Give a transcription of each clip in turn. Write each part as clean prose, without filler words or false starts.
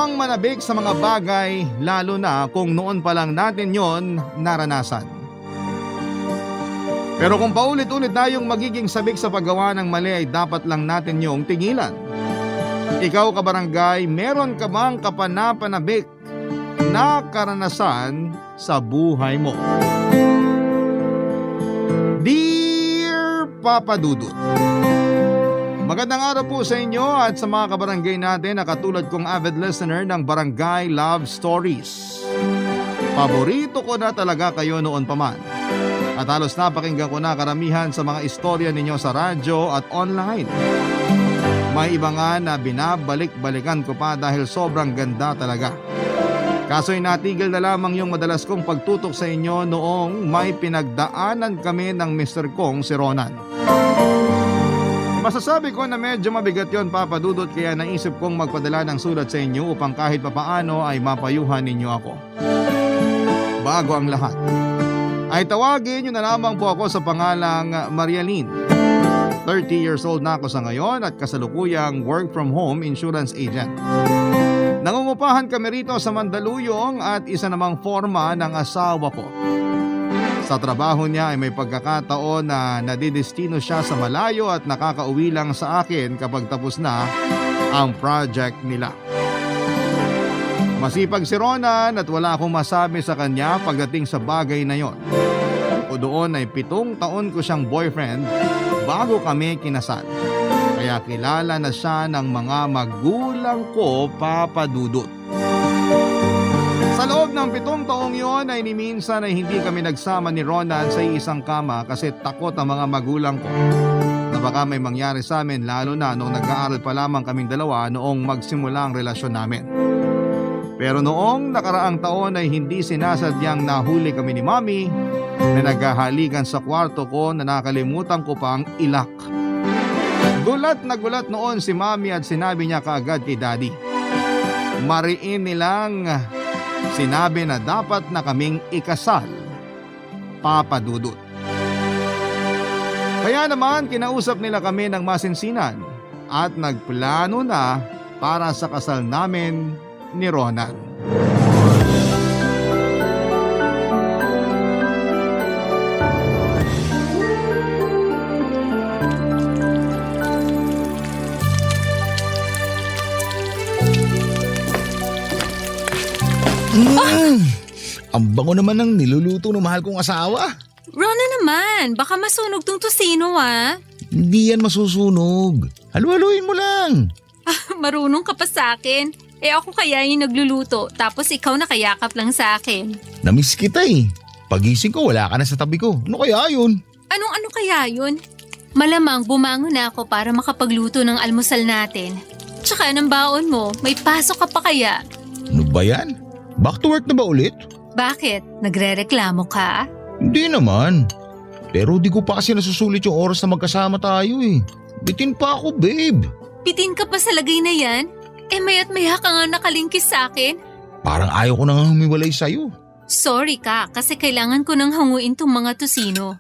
bang manabik sa mga bagay lalo na kung noon pa lang natin yon naranasan? Pero kung paulit-ulit tayong magiging sabik sa paggawa ng mali ay dapat lang natin yung tingilan. Ikaw kabarangay, meron ka bang kapanapanabik na karanasan sa buhay mo? Dear Papa Dudut, magandang araw po sa inyo at sa mga kabarangay natin na katulad kong avid listener ng Barangay Love Stories. Paborito ko na talaga kayo noon pa man. At halos napakinggan ko na karamihan sa mga istorya ninyo sa radyo at online. May iba nga na binabalik-balikan ko pa dahil sobrang ganda talaga. Kaso'y natigil na lamang yung madalas kong pagtutok sa inyo noong may pinagdaanan kami ng Mr. Kong si Ronan. Masasabi ko na medyo mabigat yon, Papa Dudut, kaya naisip kong magpadala ng sulat sa inyo upang kahit papaano ay mapayuhan ninyo ako. Bago ang lahat, ay tawagin nyo na lamang po ako sa pangalang Marialyn. 30 years old na ako sa ngayon at kasalukuyang work from home insurance agent. Nangungupahan kami rito sa Mandaluyong at isa namang forma ng asawa ko. Sa trabaho niya ay may pagkakataon na nadidestino siya sa malayo at nakakauwi lang sa akin kapag tapos na ang project nila. Masipag si Ronan at wala akong masabi sa kanya pagdating sa bagay na yon. O doon ay 7 taon ko siyang boyfriend bago kami kinasal. Kaya kilala na siya ng mga magulang ko, Papa Dudut. Sa loob ng 7 taong yon ay ni minsan ay hindi kami nagsama ni Ronan sa isang kama kasi takot ang mga magulang ko na baka may mangyari sa amin, lalo na nung nag-aaral pa lamang kaming dalawa noong magsimula ang relasyon namin. Pero noong nakaraang taon ay hindi sinasadyang nahuli kami ni Mami na naghahalikan sa kwarto ko na nakalimutan ko pang ilak. Gulat na gulat noon si Mami at sinabi niya kaagad kay Daddy. Mariin nilang sinabi na dapat na kaming ikasal, Papa Dudut. Kaya naman kinausap nila kami ng masinsinan at nagplano na para sa kasal namin ni Ronan. Ang bango naman ng niluluto ng mahal kong asawa. Rona naman, baka masunog tong tusino Hindi yan masusunog. Halu-haluin mo lang. Marunong ka pa sa akin. Ako kaya yung nagluluto, tapos ikaw nakayakap lang sa akin. Namiss kita eh. Pagising ko wala ka na sa tabi ko. Ano kaya yun? Anong kaya yun? Malamang bumangon na ako para makapagluto ng almusal natin. Tsaka ng baon mo, may pasok ka pa kaya? Ano ba yan? Back to work na ba ulit? Bakit? Nagrereklamo ka? Hindi naman. Pero di ko pa kasi nasusulit yung oras na magkasama tayo eh. Bitin pa ako, babe. Bitin ka pa sa lagay na yan? Maya't maya ka nga nakalingkis sa akin. Parang ayaw ko nang humiwalay sa'yo. Sorry ka, kasi kailangan ko nang hanguin tong mga tusino.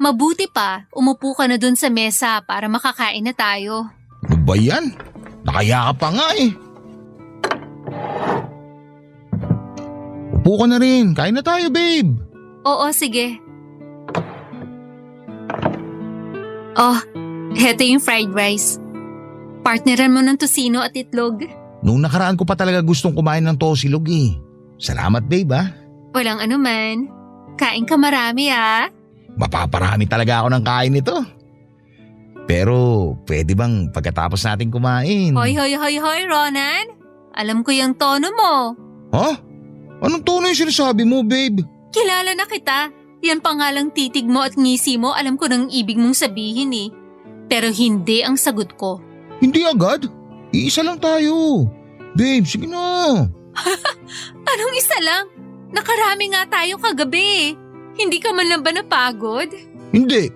Mabuti pa, umupo ka na dun sa mesa para makakain na tayo. Ano ba yan? Nakayakap pa nga eh. Upo ka na rin. Kain na tayo, babe. Oo, sige. Oh, heto yung fried rice. Partneran mo ng tusino at itlog. Nung nakaraan ko pa talaga gustong kumain ng tosilog eh. Salamat, babe ah. Walang anuman. Kain ka marami Mapaparami talaga ako ng kain nito. Pero pwede bang pagkatapos natin kumain? Hoy, Ronan. Alam ko yung tono mo. Ha? Anong tono yung sinasabi mo, babe? Kilala na kita. Yan pa nga lang titig mo at ngisi mo, alam ko nang ibig mong sabihin eh. Pero hindi ang sagot ko. Hindi agad. Iisa lang tayo. Babe, sige na. Anong isa lang? Nakarami nga tayo kagabi. Hindi ka man lang ba napagod? Hindi.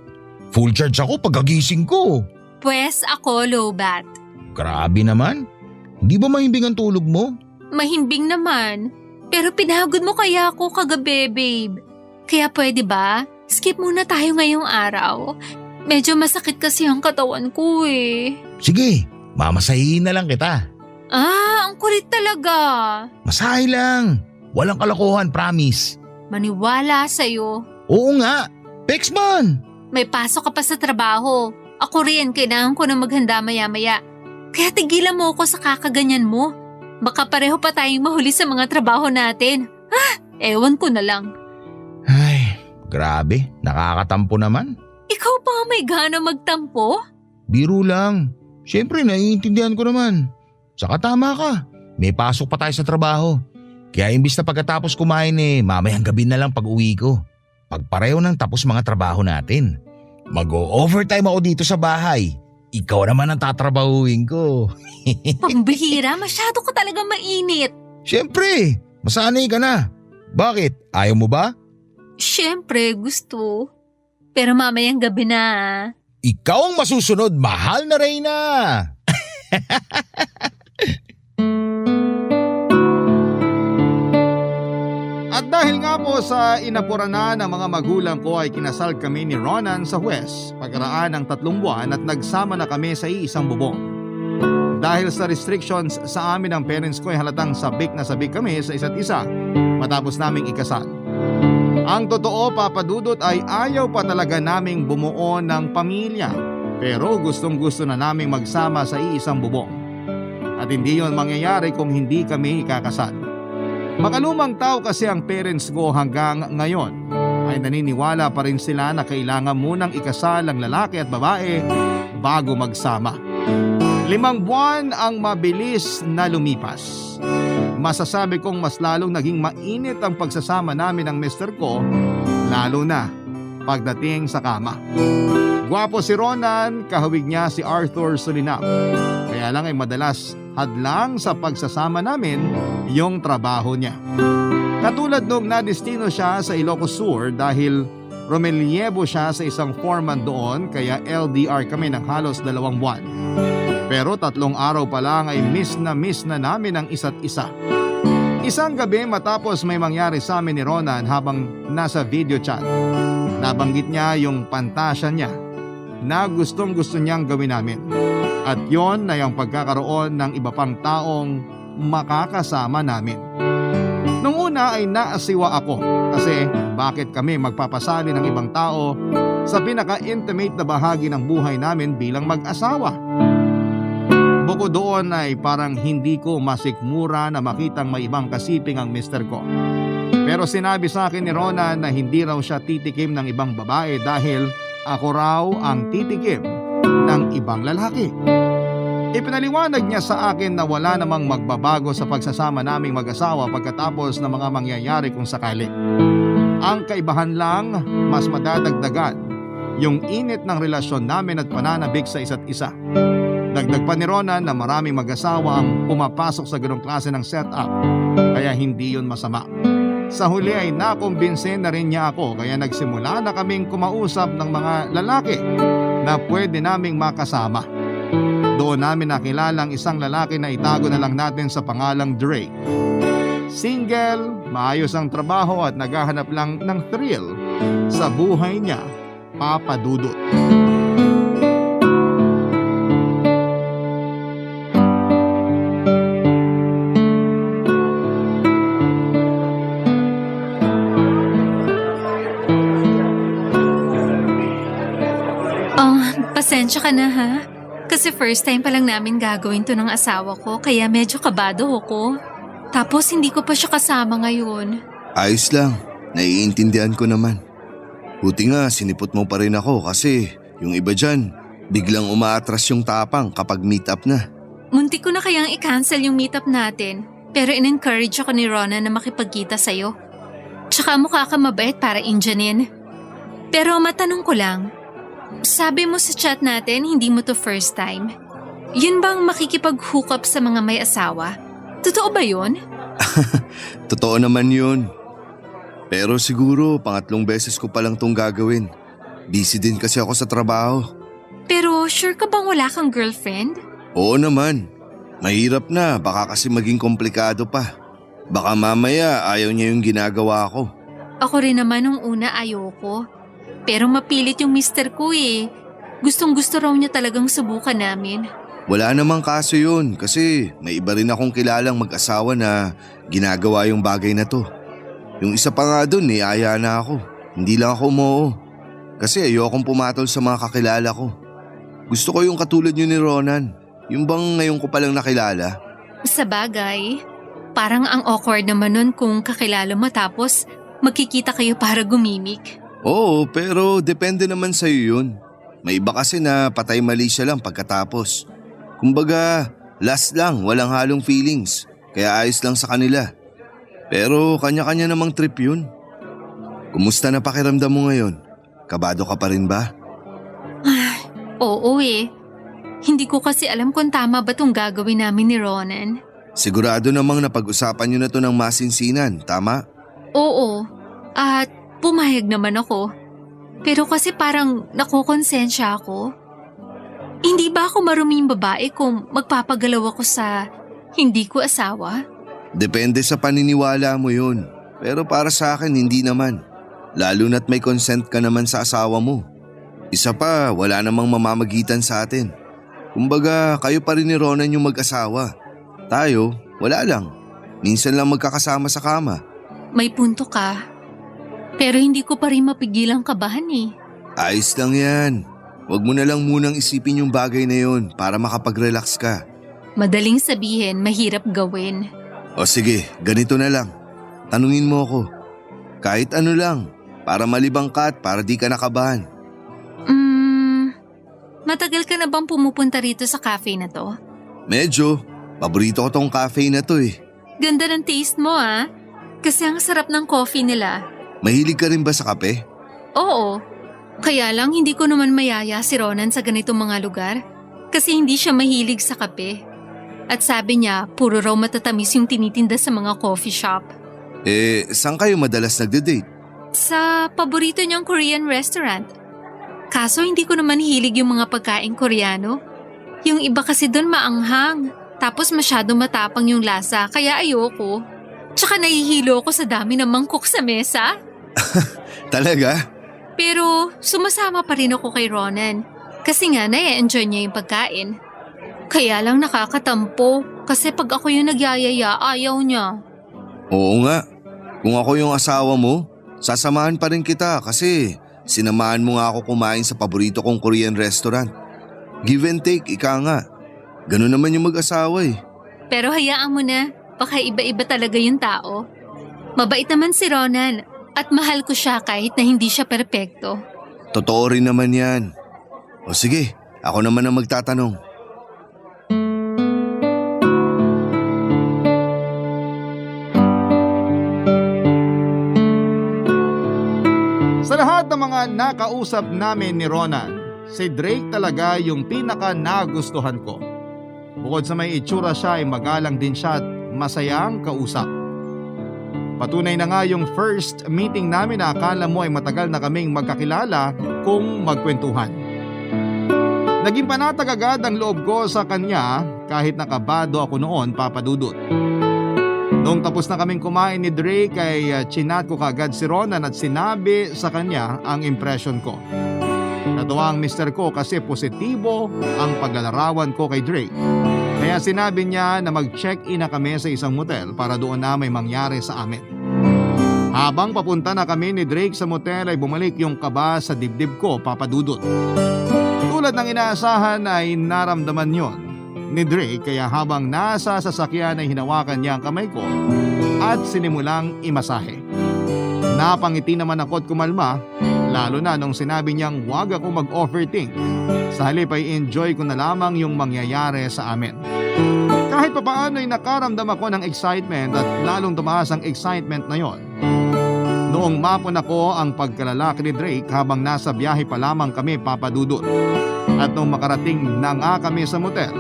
Full charge ako pagkagising ko. Pwes ako lowbat. Grabe naman. Hindi ba mahimbing ang tulog mo? Mahimbing naman. Pero pinagod mo kaya ako kagabi, babe. Kaya pwede ba? Skip muna tayo ngayong araw. Medyo masakit kasi ang katawan ko eh. Sige, mamasahihin na lang kita. Ang kulit talaga. Masahe lang. Walang kalokohan, promise. Maniwala sa'yo. Oo nga. Pexman! May pasok ka pa sa trabaho. Ako rin, kailangan ko na maghanda maya-maya. Kaya tigilan mo ako sa kakaganyan mo. Baka pareho pa tayong mahuli sa mga trabaho natin. Ewan ko na lang. Ay, grabe. Nakakatampo naman. Ikaw pa nga may gana magtampo? Biro lang. Siyempre, naiintindihan ko naman. Saka tama ka. May pasok pa tayo sa trabaho. Kaya imbis na pagkatapos kumain mamayang gabi na lang pag uwi ko. Pagpareho nang tapos mga trabaho natin. Mag-o-overtime ako dito sa bahay. Ikaw naman ang tatrabahuin ko. Pambihira, masyado ka talaga mainit. Siyempre, masanay ka na. Bakit? Ayaw mo ba? Siyempre, gusto. Pero mamayang gabi na. Ikaw ang masusunod, mahal na Reyna. At dahil nga po sa inapuran na ng mga magulang ko ay kinasal kami ni Ronan sa Huwes pagkaraan ng 3 buwan at nagsama na kami sa iisang bubong. Dahil sa restrictions sa amin ng parents ko ay halatang sabik na sabik kami sa isa't isa matapos naming ikasal. Ang totoo, Papa Dudut, ay ayaw pa talaga naming bumuo ng pamilya pero gustong gusto na naming magsama sa iisang bubong. At hindi yon mangyayari kung hindi kami ikakasal. Makalumang tao kasi ang parents ko hanggang ngayon ay naniniwala pa rin sila na kailangan munang ikasal ang lalaki at babae bago magsama. 5 buwan ang mabilis na lumipas. Masasabi kong mas lalong naging mainit ang pagsasama namin ng mister ko, lalo na pagdating sa kama. Gwapo si Ronan, kahawig niya si Arthur Sulinap. Kaya lang ay madalas hadlang sa pagsasama namin yung trabaho niya. Katulad nung nadestino siya sa Ilocos Sur dahil Romeliebo siya sa isang foreman doon kaya LDR kami ng halos 2 buwan. Pero 3 araw pa lang ay miss na namin ang isa't isa. Isang gabi matapos may mangyari sa amin ni Ronan habang nasa video chat. Nabanggit niya yung pantasya niya na gustong gusto niyang gawin namin. At yon ay ang pagkakaroon ng iba pang taong makakasama namin. Nung una ay naasiwa ako kasi bakit kami magpapasali ng ibang tao sa pinaka-intimate na bahagi ng buhay namin bilang mag-asawa. Bukod doon ay parang hindi ko masikmura na makitang may ibang kasiping ang mister ko. Pero sinabi sa akin ni Ronan na hindi raw siya titikim ng ibang babae dahil ako raw ang titikim ng ibang lalaki. Ipinaliwanag niya sa akin na wala namang magbabago sa pagsasama naming mag-asawa pagkatapos ng mga mangyayari kung sakali. Ang kaibahan lang, mas madadagdagan yung init ng relasyon namin at pananabik sa isa't isa. Dagdag pa ni Ronan na maraming mag-asawa ang pumapasok sa ganong klase ng setup, kaya hindi yun masama. Sa huli ay nakumbinse na rin niya ako kaya nagsimula na kaming kumausap ng mga lalaki na pwede naming makasama. Doon namin nakilala ang isang lalaki na itago na lang natin sa pangalang Drake. Single, maayos ang trabaho at naghahanap lang ng thrill sa buhay niya, Papa Dudut. Pasensya ka na ha. Kasi first time pa lang namin gagawin to ng asawa ko kaya medyo kabado ako. Tapos hindi ko pa siya kasama ngayon. Ayos lang, naiintindihan ko naman. Buti nga sinipot mo pa rin ako kasi yung iba dyan, biglang umaatras yung tapang kapag meet up na. Muntik ko na kayang i-cancel yung meetup natin. Pero in-encourage ako ni Rona na makipagkita sa'yo. Tsaka mukha ka mabait para Indianin. Pero matanong ko lang, sabi mo sa chat natin hindi mo to first time. Yun bang makikipag-hook up sa mga may asawa? Totoo ba yun? Totoo naman yun. Pero siguro 3 beses ko palang tong gagawin. Busy din kasi ako sa trabaho. Pero sure ka bang wala kang girlfriend? Oo naman. Mahirap na, baka kasi maging komplikado pa. Baka mamaya ayaw niya yung ginagawa ko. Ako rin naman nung una ayoko. Pero mapilit yung mister ko eh. Gustong gusto raw niya talagang subukan namin. Wala namang kaso yun kasi may iba rin akong kilalang mag-asawa na ginagawa yung bagay na to. Yung isa pa nga dun aya na ako. Hindi lang ako umoo. Kasi ayokong pumatol sa mga kakilala ko. Gusto ko yung katulad nyo ni Ronan. Yung bang ngayon ko palang nakilala. Sa bagay, parang ang awkward naman nun kung kakilala mo tapos magkikita kayo para gumimik. Oo, pero depende naman sa'yo yun. May iba kasi na patay mali siya lang pagkatapos. Kumbaga, last lang, walang halong feelings. Kaya ayos lang sa kanila. Pero kanya-kanya namang trip yun. Kumusta na pakiramdam mo ngayon? Kabado ka pa rin ba? Oo eh. Hindi ko kasi alam kung tama ba itong gagawin namin ni Ronan. Sigurado namang napag-usapan nyo na to ng masinsinan, tama? Oo. At pumayag naman ako. Pero kasi parang nakukonsensya ako. Hindi ba ako maruming babae kung magpapagalaw ako sa hindi ko asawa? Depende sa paniniwala mo yun. Pero para sa akin, hindi naman. Lalo na't may consent ka naman sa asawa mo. Isa pa, wala namang mamamagitan sa atin. Kumbaga, kayo pa rin ni Ronan yung mag-asawa. Tayo, wala lang. Minsan lang magkakasama sa kama. May punto ka. Pero hindi ko pa rin mapigilang kabahan eh. Ayos lang yan. Huwag mo na lang munang isipin yung bagay na yun para makapag-relax ka. Madaling sabihin, mahirap gawin. O sige, ganito na lang. Tanungin mo ako. Kahit ano lang, para malibang ka at para di ka nakabahan. Matagal ka na bang pumupunta rito sa cafe na to? Medyo. Paborito ko tong cafe na to eh. Ganda ng taste mo ah. Kasi ang sarap ng coffee nila. Mahilig ka rin ba sa kape? Oo. Kaya lang hindi ko naman mayaya si Ronan sa ganitong mga lugar. Kasi hindi siya mahilig sa kape. At sabi niya, puro raw matatamis yung tinitinda sa mga coffee shop. Saan kayo madalas nagde-date? Sa paborito niyang Korean restaurant. Kaso hindi ko naman hilig yung mga pagkain Koreano. Yung iba kasi doon maanghang. Tapos masyado matapang yung lasa kaya ayoko. Tsaka nahihilo ako sa dami ng mangkok sa mesa. Talaga? Pero sumasama pa rin ako kay Ronan. Kasi nga na-enjoy niya yung pagkain. Kaya lang nakakatampo. Kasi pag ako yung nagyayaya, ayaw niya. Oo nga. Kung ako yung asawa mo, sasamahan pa rin kita kasi sinamahan mo nga ako kumain sa paborito kong Korean restaurant. Give and take, ika nga. Ganun naman yung mag-asawa eh. Pero hayaan mo na. Baka iba-iba talaga yung tao. Mabait naman si Ronan at mahal ko siya kahit na hindi siya perpekto. Totoo rin naman yan. O sige, ako naman ang magtatanong. Sa lahat ng mga nakausap namin ni Ronan, si Drake talaga yung pinaka nagustuhan ko. Bukod sa may itsura siya ay magalang din siya at masayang kausap. Patunay na nga yung first meeting namin na akala mo ay matagal na kaming magkakilala kung magkwentuhan. Naging panatag agad ang loob ko sa kanya kahit nakabado ako noon, Papa Dudut. Noong tapos na kaming kumain ni Drake ay chinat ko kagad si Ronan at sinabi sa kanya ang impression ko. Natuwa ang mister ko kasi positibo ang paglalarawan ko kay Drake. Kaya sinabi niya na mag-check-in na kami sa isang motel para doon na may mangyari sa amin. Habang papunta na kami ni Drake sa motel ay bumalik yung kaba sa dibdib ko, Papa Dudut. Tulad ng inaasahan ay naramdaman yon ni Drake kaya habang nasa sasakyan ay hinawakan niya ang kamay ko at sinimulang imasahe. Napangiti naman ako at kumalma, lalo na nung sinabi niyang huwag ako mag-overthink. Sa halip ay enjoy ko na lamang yung mangyayari sa amin. Kahit papaano ay nakaramdam ako ng excitement at lalong tumaas ang excitement na yon. Noong mapon ako ang pagkalalaki ni Drake habang nasa biyahe pa lamang kami, Papa Dudut. At nung makarating na nga kami sa motel,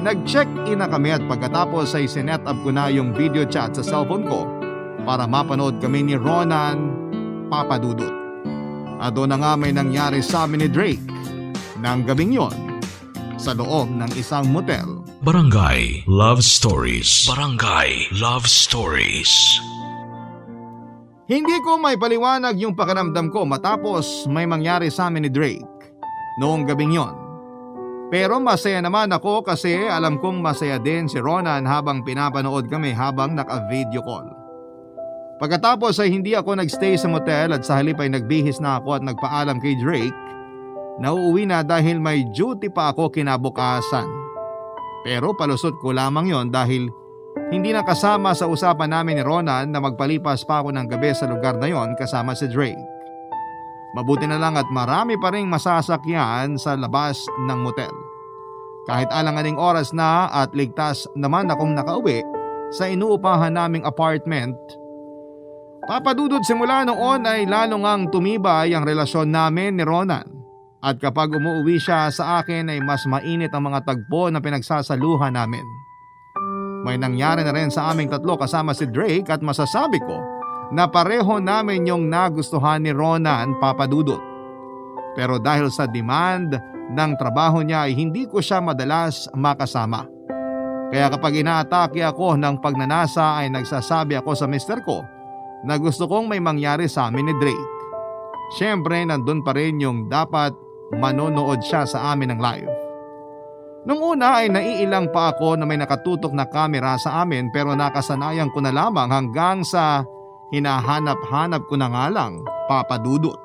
nag-check-in na kami at pagkatapos ay sinet up ko na yung video chat sa cellphone ko para mapanood kami ni Ronan, Papa Dudut. At doon na nga may nangyari sa amin ni Drake ng gabing yon sa loob ng isang motel. Barangay Love Stories. Barangay Love Stories. Hindi ko may paliwanag yung pakiramdam ko matapos may mangyari sa amin ni Drake noong gabing yon. Pero masaya naman ako kasi alam kong masaya din si Ronan habang pinapanood kami habang naka-video call. Pagkatapos ay hindi ako nagstay sa motel at sa halip ay nagbihis na ako at nagpaalam kay Drake na uuwi na dahil may duty pa ako kinabukasan. Pero palusot ko lamang yon dahil hindi na kasama sa usapan namin ni Ronan na magpalipas pa ako ng gabi sa lugar na yon kasama si Drake. Mabuti na lang at marami pa ring masasakyan sa labas ng motel. Kahit alanganing oras na at ligtas naman akong nakauwi sa inuupahan naming apartment. Papadudod simula noon ay lalo ngang tumibay ang relasyon namin ni Ronan. At kapag umuwi siya sa akin ay mas mainit ang mga tagpo na pinagsasaluhan namin. May nangyari na rin sa aming tatlo kasama si Drake at masasabi ko na pareho namin yung nagustuhan ni Ronan, papadudot. Pero dahil sa demand ng trabaho niya ay hindi ko siya madalas makasama. Kaya kapag inaatake ako ng pagnanasa ay nagsasabi ako sa mister ko na gusto kong may mangyari sa amin ni Drake. Siyempre nandun pa rin yung dapat manonood siya sa amin ng live. Nung una ay naiilang pa ako na may nakatutok na kamera sa amin pero nakasanayan ko na lamang hanggang sa hinahanap-hanap ko na nga lang, papadudot.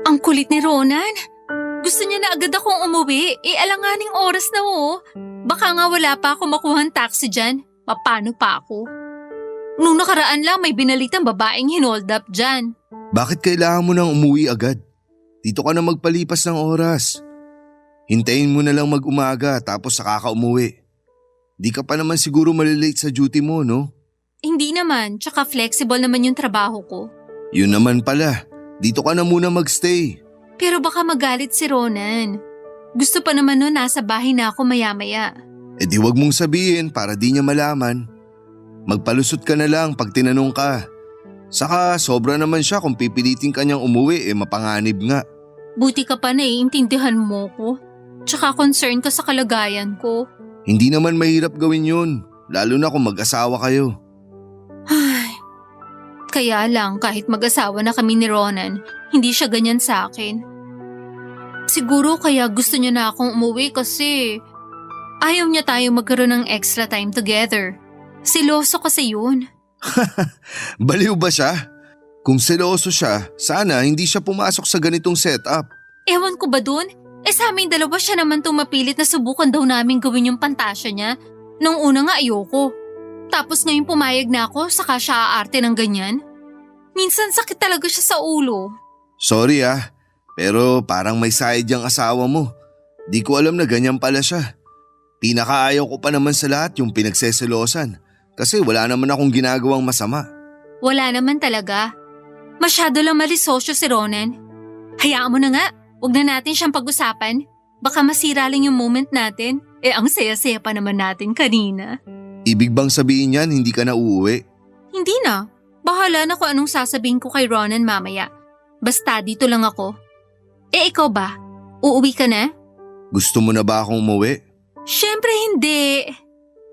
Ang kulit ni Ronan. Gusto niya na agad akong umuwi. Alanganing oras na Baka nga wala pa ako makuhang taxi dyan. Paano pa ako? Nung nakaraan lang may binalitang babaeng hinold up dyan. Bakit kailangan mo nang umuwi agad? Dito ka na magpalipas ng oras. Hintayin mo na lang mag-umaga tapos saka ka umuwi. Di ka pa naman siguro malilate sa duty mo, no? Hindi naman, tsaka flexible naman yung trabaho ko. Yun naman pala, dito ka na muna magstay. Pero baka magalit si Ronan. Gusto pa naman nun nasa bahay na ako maya-maya. E di wag mong sabihin para di niya malaman. Magpalusot ka na lang pag tinanong ka. Saka sobra naman siya kung pipilitin ka niyang umuwi mapanganib nga. Buti ka pa naiintindihan mo ko. Tsaka concern ka sa kalagayan ko. Hindi naman mahirap gawin yun, lalo na kung mag-asawa kayo. Ay, kaya lang kahit mag-asawa na kami ni Ronan, hindi siya ganyan sa akin. Siguro kaya gusto niya na akong umuwi kasi ayaw niya tayo magkaroon ng extra time together. Seloso kasi yun. Baliw ba siya? Kung seloso siya, sana hindi siya pumasok sa ganitong setup. Ewan ko ba dun? Sa aming dalawa siya naman tumapilit na subukan daw namin gawin yung pantasya niya. Nung una nga ayoko. Tapos ngayon pumayag na ako saka siya aarte ng ganyan. Minsan sakit talaga siya sa ulo. Sorry pero parang may side yung asawa mo. Di ko alam na ganyan pala siya. Pinakaayaw ko pa naman sa lahat yung pinagseselosan kasi wala naman akong ginagawang masama. Wala naman talaga. Masyado lang malisosyo si Ronan. Hayaan mo na nga, huwag na natin siyang pag-usapan. Baka masira lang yung moment natin. Ang saya-saya pa naman natin kanina. Ibig bang sabihin yan hindi ka na uuwi? Hindi na. Bahala na kung anong sasabihin ko kay Ronan mamaya. Basta dito lang ako. Ikaw ba? Uuwi ka na? Gusto mo na ba akong umuwi? Siyempre hindi.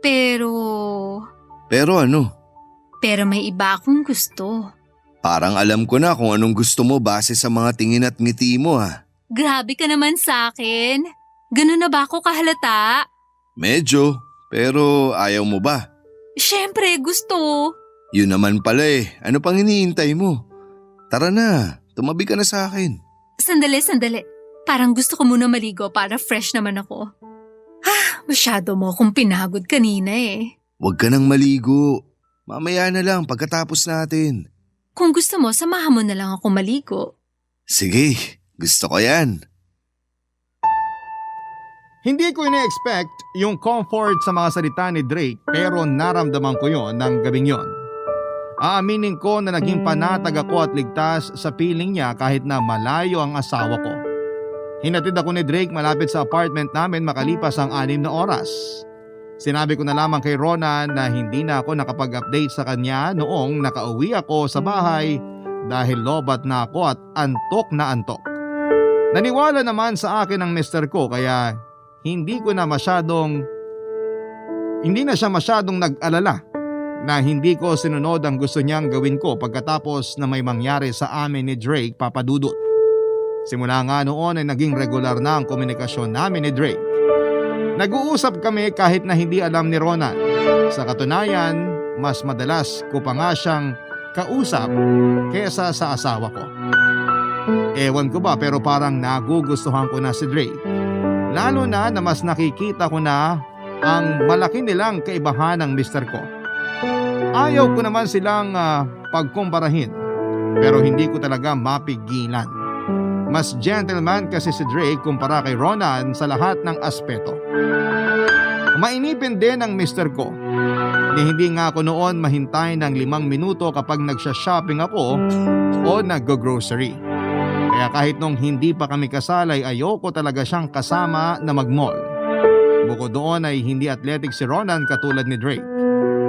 Pero ano? Pero may iba akong gusto. Parang alam ko na kung anong gusto mo base sa mga tingin at ngiti mo Grabe ka naman sa akin. Ganun na ba ako kahalata? Medyo, pero ayaw mo ba? Siyempre gusto. Yun naman pala Ano pang hinihintay mo? Tara na, tumabi ka na sa akin. Sandali. Parang gusto ko muna maligo para fresh naman ako. Masyado mo akong pinagod kanina Huwag ka nang maligo. Mamaya na lang pagkatapos natin. Kung gusto mo, samahan mo na lang ako maligo. Sige, gusto ko yan. Hindi ko ina-expect yung comfort sa mga salita ni Drake pero naramdaman ko yon ng gabing yon. Aaminin ko na naging panatag ako at ligtas sa piling niya kahit na malayo ang asawa ko. Hinatid ako ni Drake malapit sa apartment namin makalipas ang 6 na oras. Sinabi ko na lamang kay Ronan na hindi na ako nakapag-update sa kanya noong nakauwi ako sa bahay dahil lobat na ako at antok na antok. Naniwala naman sa akin ang mister ko kaya hindi na siya masyadong nag-alala na hindi ko sinunod ang gusto niyang gawin ko pagkatapos na may mangyari sa amin ni Drake, Papa Dudut. Simula nga noon ay naging regular na ang komunikasyon namin ni Drake. Nag-uusap kami kahit na hindi alam ni Ronan. Sa katunayan, mas madalas ko pa nga siyang kausap kesa sa asawa ko. Ewan ko ba pero parang nagugustuhan ko na si Drake. Lalo na mas nakikita ko na ang malaki nilang kaibahan ng mister ko. Ayaw ko naman silang pagkumparahin pero hindi ko talaga mapigilan. Mas gentleman kasi si Drake kumpara kay Ronan sa lahat ng aspeto. Mainipin din ang mister ko. Hindi nga ako noon mahintay ng 5 minuto kapag nagsha-shopping ako o nag-grocery. Kaya kahit nung hindi pa kami kasal ay ayoko talaga siyang kasama na mag-mall. Bukod doon ay hindi athletic si Ronan katulad ni Drake.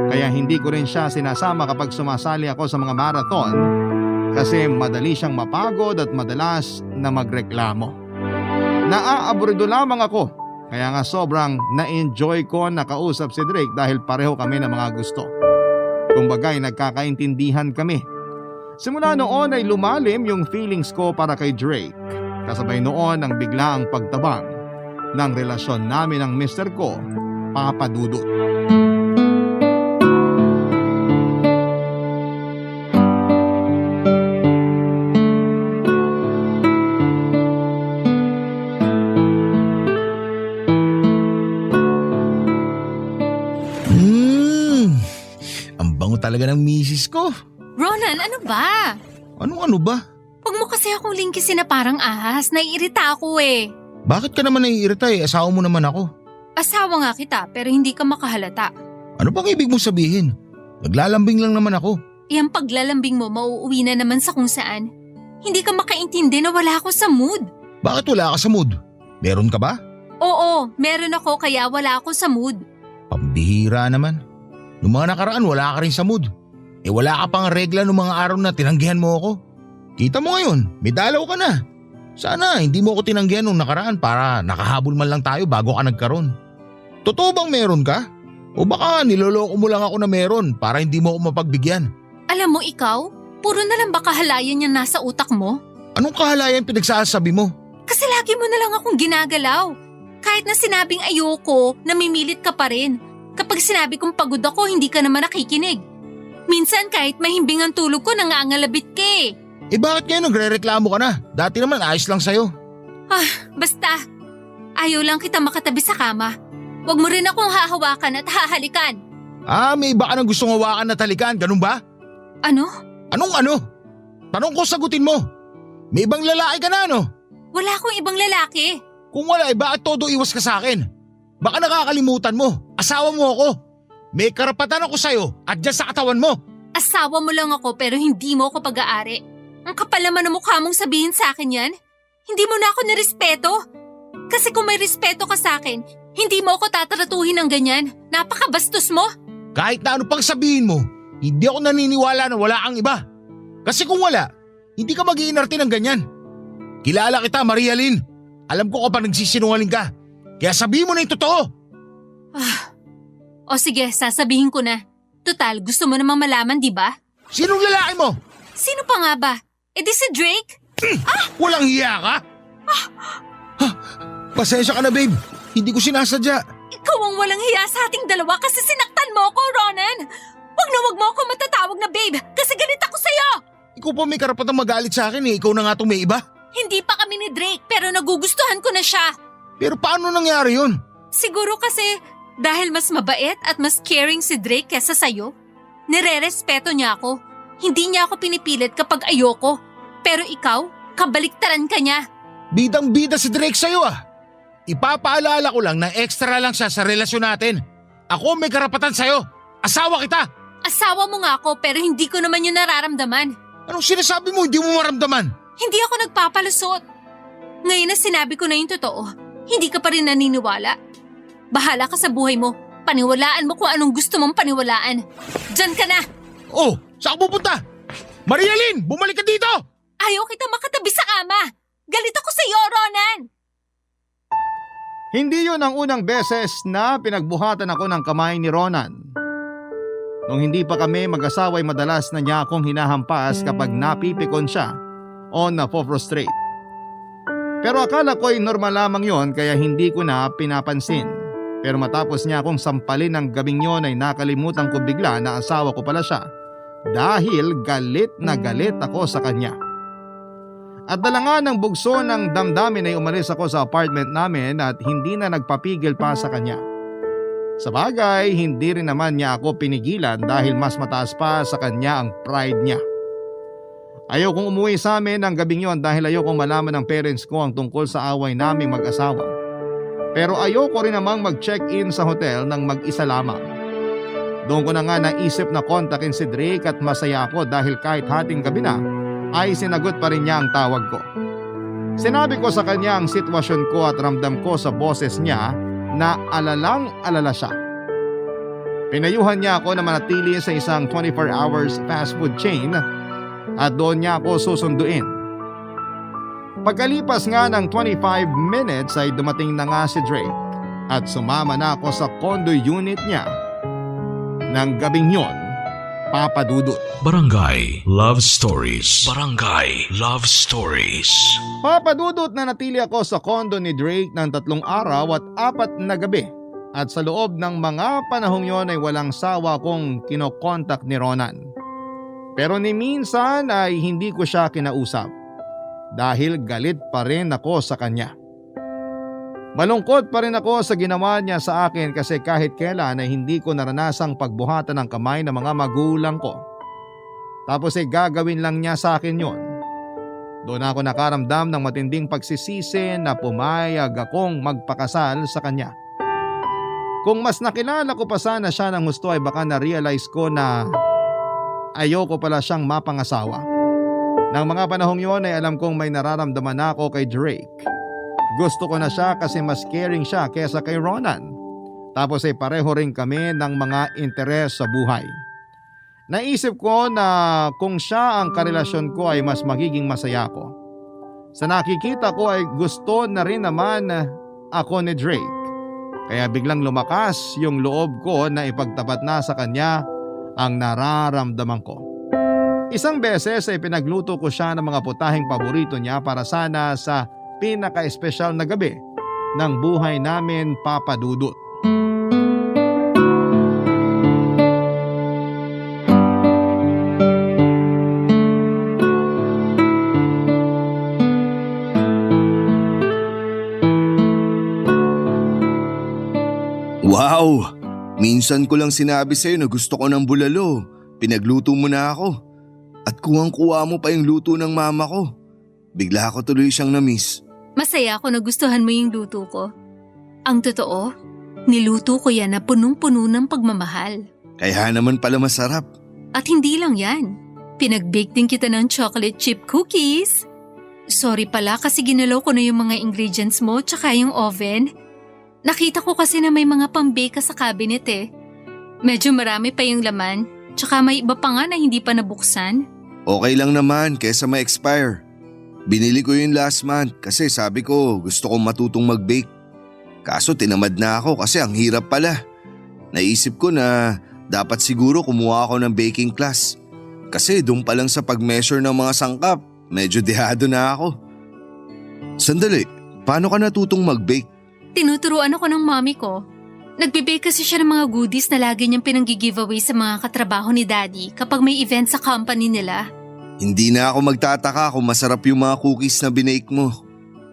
Kaya hindi ko rin siya sinasama kapag sumasali ako sa mga marathon kasi madali siyang mapagod at madalas na magreklamo. Naaaburido lamang ako kaya nga sobrang na-enjoy ko nakausap si Drake dahil pareho kami ng mga gusto. Kumbaga'y nagkakaintindihan kami. Simula noon ay lumalim yung feelings ko para kay Drake. Kasabay noon ang biglaang pagtabang ng relasyon namin ng mister ko, Papa Dudut. Ang bango talaga ng misis ko. Ronan, ano ba? Ano ba? Huwag mo kasi akong lingkisin na parang ahas. Naiirita ako eh. Bakit ka naman naiirita Asawa mo naman ako. Asawa nga kita pero hindi ka makahalata. Ano bang ibig mong sabihin? Naglalambing lang naman ako. Iyang paglalambing mo mauuwi na naman sa kung saan. Hindi ka makaintindi na wala ako sa mood. Bakit wala ka sa mood? Meron ka ba? Oo, meron ako kaya wala ako sa mood. Pambihira naman. Noong mga nakaraan wala ka rin sa mood. Wala ka pang regla noong mga araw na tinanggihan mo ako. Kita mo ngayon, may dalaw ka na. Sana hindi mo ako tinanggihan noong nakaraan para nakahabol man lang tayo bago ka nagkaroon. Totoo bang meron ka? O baka niloloko mo lang ako na meron para hindi mo ako mapagbigyan? Alam mo ikaw, puro na lang ba kahalayan yan nasa utak mo? Anong kahalayan pinagsasabi mo? Kasi lagi mo na lang akong ginagalaw. Kahit na sinabing ayoko, namimilit ka pa rin. Kapag sinabi kong pagod ako, hindi ka naman nakikinig. Minsan kahit mahimbing ang tulog ko, nangangalabit ka eh. Bakit ngayon nagre-reklamo ka na? Dati naman ayos lang sa'yo. Basta, ayaw lang kita makatabi sa kama. Huwag mo rin akong hahawakan at hahalikan. May iba ka nang gustong hawakan at halikan, ganun ba? Ano? Anong ano? Tanong ko sagutin mo. May ibang lalaki ka na ano? Wala akong ibang lalaki. Kung wala bakit todo iwas ka sa akin? Baka nakakalimutan mo, asawa mo ako. May karapatan ako sa'yo at dyan sa katawan mo. Asawa mo lang ako pero hindi mo ako pag-aari. Ang kapal naman ng mukha mong sabihin sa akin yan. Hindi mo na ako nirespeto. Kasi kung may respeto ka sa akin, hindi mo ako tatratuhin ng ganyan. Napakabastos mo. Kahit na ano pang sabihin mo, hindi ako naniniwala na wala kang iba. Kasi kung wala, hindi ka mag-iinarte ng ganyan. Kilala kita, Maria Lynn. Alam ko kapag nagsisinungaling ka. Kaya sabihin mo na yung totoo. O sige, sasabihin ko na. Total, gusto mo namang malaman, di ba? Sinong lalaki mo? Sino pa nga ba? Di si Drake? Walang hiya ka? Pasensya ka na, babe. Hindi ko sinasadya. Ikaw ang walang hiya sa ating dalawa kasi sinaktan mo ako, Ronan. Wag mo ako matatawag na babe kasi galit ako sa'yo. Ikaw pa may karapatang magalit sa akin Ikaw na nga itong may iba. Hindi pa kami ni Drake pero nagugustuhan ko na siya. Pero paano nangyari yun? Siguro kasi dahil mas mabait at mas caring si Drake kesa sa'yo. Nire-respeto niya ako. Hindi niya ako pinipilit kapag ayoko. Pero ikaw, kabaliktaran ka niya. Bidang-bida si Drake sa'yo Ipapaalala ko lang na extra lang siya sa relasyon natin. Ako may karapatan sa'yo. Asawa kita. Asawa mo nga ako pero hindi ko naman yun nararamdaman. Anong sinasabi mo hindi mo maramdaman? Hindi ako nagpapalusot. Ngayon na sinabi ko na yung totoo, hindi ka pa rin naniniwala. Bahala ka sa buhay mo. Paniwalaan mo kung anong gusto mong paniwalaan. Diyan ka na! Oh, saan ka pupunta? Maria Lynn, bumalik ka dito! Ayaw kita makatabi sa kama! Galit ako sa'yo, Ronan! Hindi yon ang unang beses na pinagbuhatan ako ng kamay ni Ronan. Nung hindi pa kami mag-asawa ay madalas na niya akong hinahampas kapag napipikon siya o na-frustrate. Pero akala ko ay normal lamang yon kaya hindi ko na pinapansin. Pero matapos niya akong sampalin ng gabing yon ay nakalimutan ko bigla na asawa ko pala siya dahil galit na galit ako sa kanya. At dala nga ng bugso ng damdamin ay umalis ako sa apartment namin at hindi na nagpapigil pa sa kanya. Sa bagay, hindi rin naman niya ako pinigilan dahil mas mataas pa sa kanya ang pride niya. Ayaw kong umuwi sa amin ng gabing yon dahil ayaw kong malaman ng parents ko ang tungkol sa away naming mag-asawa. Pero ayaw ko rin namang mag-check-in sa hotel ng mag-isa lamang. Doon ko na nga naisip na kontakin si Drake at masaya ako dahil kahit hating gabi na ay sinagot pa rin niya ang tawag ko. Sinabi ko sa kanya ang sitwasyon ko at ramdam ko sa boses niya na alalang alala siya. Pinayuhan niya ako na manatili sa isang 24 hours fast food chain at doon niya ako susunduin. Pagkalipas nga ng 25 minutes ay dumating na nga si Drake at sumama na ako sa condo unit niya. Nang gabing yon, Papa Dudut. Barangay Love Stories. Barangay Love Stories. Papa Dudut na natili ako sa condo ni Drake ng 3 araw at 4 na gabi. At sa loob ng mga panahong yon ay walang sawa kong kinokontak ni Ronan. Pero ni minsan ay hindi ko siya kinausap dahil galit pa rin ako sa kanya. Malungkot pa rin ako sa ginawa niya sa akin kasi kahit kailan ay hindi ko naranasang pagbuhatan ng kamay ng mga magulang ko. Tapos ay gagawin lang niya sa akin yon. Doon ako nakaramdam ng matinding pagsisisi na pumayag akong magpakasal sa kanya. Kung mas nakilala ko pa sana siya ng gusto ay baka na-realize ko na ayoko pala siyang mapangasawa. Nang mga panahong yon ay alam kong may nararamdaman ako kay Drake. Gusto ko na siya kasi mas caring siya kesa kay Ronan. Tapos ay pareho rin kami ng mga interes sa buhay. Naisip ko na kung siya ang karelasyon ko ay mas magiging masaya ko. Sa nakikita ko ay gusto na rin naman ako ni Drake. Kaya biglang lumakas yung loob ko na ipagtapat na sa kanya ang nararamdaman ko. Isang beses ay pinagluto ko siya ng mga putahing paborito niya para sana sa pinaka-espesyal na gabi ng buhay namin, Papa Dudut. Wow! Minsan ko lang sinabi sa'yo na gusto ko ng bulalo. Pinagluto mo na ako. At kuwang-kuwa mo pa yung luto ng mama ko. Bigla ako tuloy siyang na-miss. Masaya ako na gustuhan mo yung luto ko. Ang totoo, niluto ko yan na punong-puno ng pagmamahal. Kaya naman pala masarap. At hindi lang yan. Pinag-bake din kita ng chocolate chip cookies. Sorry pala kasi ginalaw ko na yung mga ingredients mo tsaka yung oven. Nakita ko kasi na may mga pambake ka sa cabinet eh. Medyo marami pa yung laman, tsaka may iba pa nga na hindi pa nabuksan. Okay lang naman kesa ma-expire. Binili ko yun last month kasi sabi ko gusto kong matutong mag-bake. Kaso tinamad na ako kasi ang hirap pala. Naisip ko na dapat siguro kumuha ako ng baking class. Kasi doon pa lang sa pag-measure ng mga sangkap, medyo dehado na ako. Sandali, paano ka natutong mag-bake? Tinuturuan ako ng mami ko. Nagbe-bake kasi siya ng mga goodies na lagi niyang pinang-giveaway sa mga katrabaho ni Daddy kapag may event sa company nila. Hindi na ako magtataka kung masarap yung mga cookies na binake mo.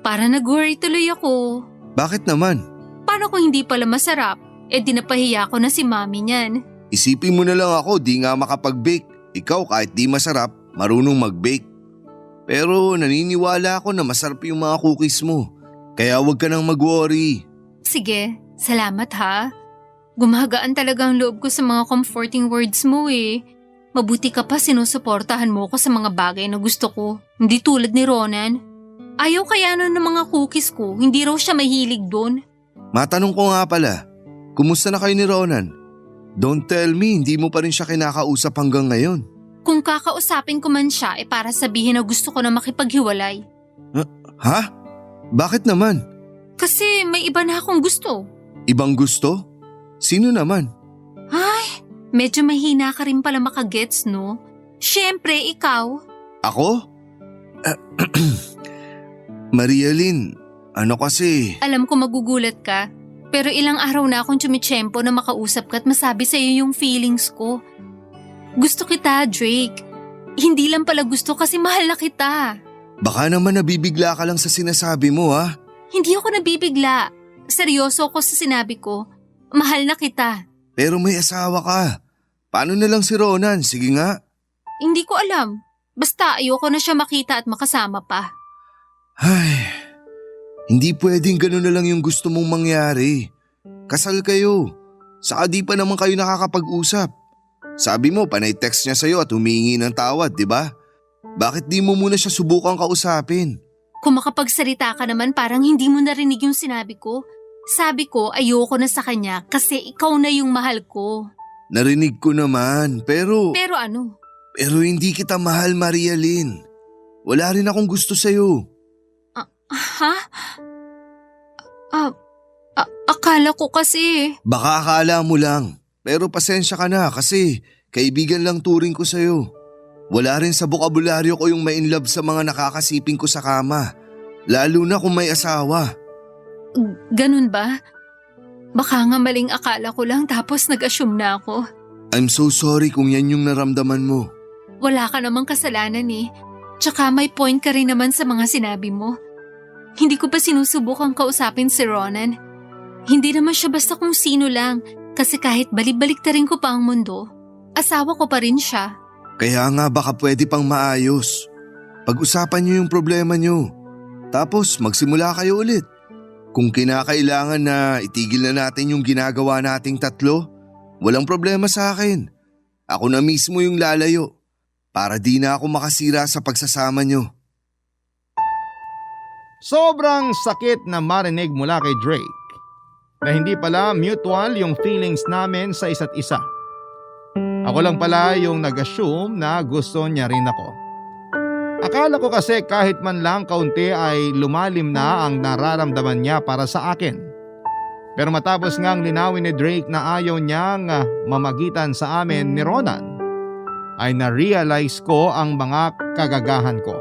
Para nag-worry tuloy ako. Bakit naman? Paano kung hindi pala masarap? Eh di napahiya ko na si mami niyan. Isipin mo na lang ako di nga makapag-bake. Ikaw kahit di masarap, marunong mag-bake. Pero naniniwala ako na masarap yung mga cookies mo. Kaya huwag ka nang mag-worry. Sige, salamat ha. Gumagaan talaga ang loob ko sa mga comforting words mo eh. Mabuti ka pa sinusuportahan mo ko sa mga bagay na gusto ko. Hindi tulad ni Ronan. Ayaw kaya nun ng mga cookies ko, hindi raw siya mahilig doon. Matanong ko nga pala, kumusta na kayo ni Ronan? Don't tell me hindi mo pa rin siya kinakausap hanggang ngayon. Kung kakausapin ko man siya para sabihin na gusto ko na makipaghiwalay. Ha? Bakit naman? Kasi may iba na akong gusto. Ibang gusto? Sino naman? Ay, medyo mahina ka rin pala makagets, no? Siyempre, ikaw. Ako? Maria Lynn, ano kasi? Alam ko magugulat ka, pero ilang araw na akong tsumitsyempo na makausap ka at masabi sa'yo yung feelings ko. Gusto kita, Drake. Hindi lang pala gusto kasi mahal na kita. Baka naman nabibigla ka lang sa sinasabi mo ha? Hindi ako nabibigla. Seryoso ako sa sinabi ko. Mahal na kita. Pero may asawa ka. Paano na lang si Ronan? Sige nga. Hindi ko alam. Basta ayoko na siya makita at makasama pa. Ay, hindi pwedeng gano'n na lang yung gusto mong mangyari. Kasal kayo. Saka di pa naman kayo nakakapag-usap. Sabi mo, panay text niya sa'yo at humingi ng tawad, di ba? Bakit di mo muna siya subukang kausapin? Kung makapagsalita ka naman parang hindi mo narinig yung sinabi ko. Sabi ko ayoko na sa kanya kasi ikaw na yung mahal ko. Narinig ko naman, pero Pero ano? hindi kita mahal, Maria Lynn. Wala rin akong gusto sa'yo. Ha? Akala ko kasi. Baka akala mo lang. Pero pasensya ka na kasi kaibigan lang turing ko sa'yo. Wala rin sa bokabularyo ko yung ma-inlove sa mga nakakasiping ko sa kama. Lalo na kung may asawa. Ganun ba? Baka nga maling akala ko lang tapos nag-assume na ako. I'm so sorry kung yan yung naramdaman mo. Wala ka namang kasalanan eh. Tsaka may point ka rin naman sa mga sinabi mo. Hindi ko pa sinusubukang kausapin si Ronan. Hindi naman siya basta kung sino lang kasi kahit balik-baliktarin ko pa ang mundo, asawa ko pa rin siya. Kaya nga baka pwede pang maayos. Pag-usapan niyo yung problema niyo. Tapos magsimula kayo ulit. Kung kinakailangan na itigil na natin yung ginagawa nating tatlo, walang problema sa akin. Ako na mismo yung lalayo para di na ako makasira sa pagsasama niyo. Sobrang sakit na marinig mula kay Drake na hindi pala mutual yung feelings namin sa isa't isa. Ako lang pala yung nag-assume na gusto niya rin ako. Akala ko kasi kahit man lang kaunti ay lumalim na ang nararamdaman niya para sa akin. Pero matapos ngang linawin ni Drake na ayaw niyang mamagitan sa amin ni Ronan, ay na-realize ko ang mga kagagahan ko.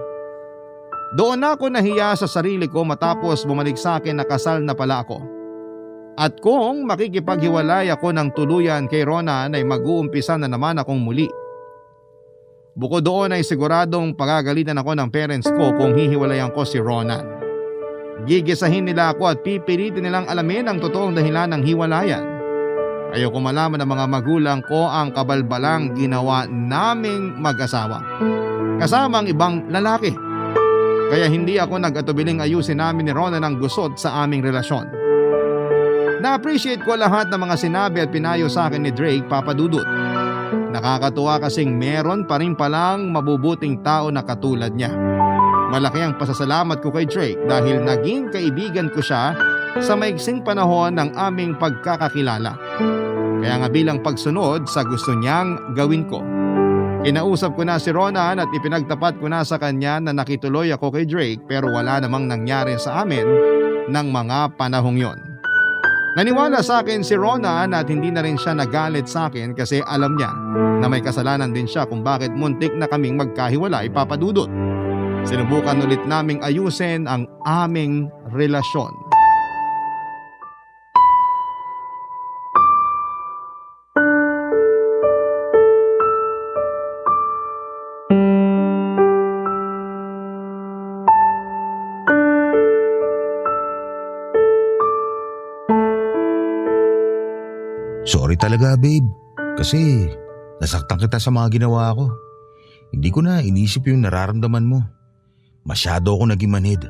Doon ako nahiya sa sarili ko matapos bumalik sa akin na kasal na pala ako. At kung makikipaghiwalay ako ng tuluyan kay Ronan ay mag-uumpisa na naman akong muli. Bukod doon ay siguradong pagagalitan ako ng parents ko kung hihiwalayan ko si Ronan. Gigisahin nila ako at pipilitin nilang alamin ang totoong dahilan ng hiwalayan. Ayoko malaman ng mga magulang ko ang kabalbalang ginawa naming mag-asawa. Kasama ang ibang lalaki. Kaya hindi ako nag-atubiling ayusin namin ni Ronan ang gusot sa aming relasyon. Na-appreciate ko lahat ng mga sinabi at pinayo sa akin ni Drake, Papa Dudut. Nakakatuwa kasing meron pa rin palang mabubuting tao na katulad niya. Malaki ang pasasalamat ko kay Drake dahil naging kaibigan ko siya sa maiksing panahon ng aming pagkakakilala. Kaya nga bilang pagsunod sa gusto niyang gawin ko. Kinausap ko na si Ronan at ipinagtapat ko na sa kanya na nakituloy ako kay Drake pero wala namang nangyari sa amin ng mga panahong yon. Naniwala sa akin si Ronan at hindi na rin siya nagalit sa akin kasi alam niya na may kasalanan din siya kung bakit muntik na kaming magkahiwalay, Papa Dudut. Sinubukan ulit naming ayusin ang aming relasyon. Sorry talaga babe, kasi nasaktan kita sa mga ginawa ko. Hindi ko na inisip yung nararamdaman mo. Masyado ako naging manhid.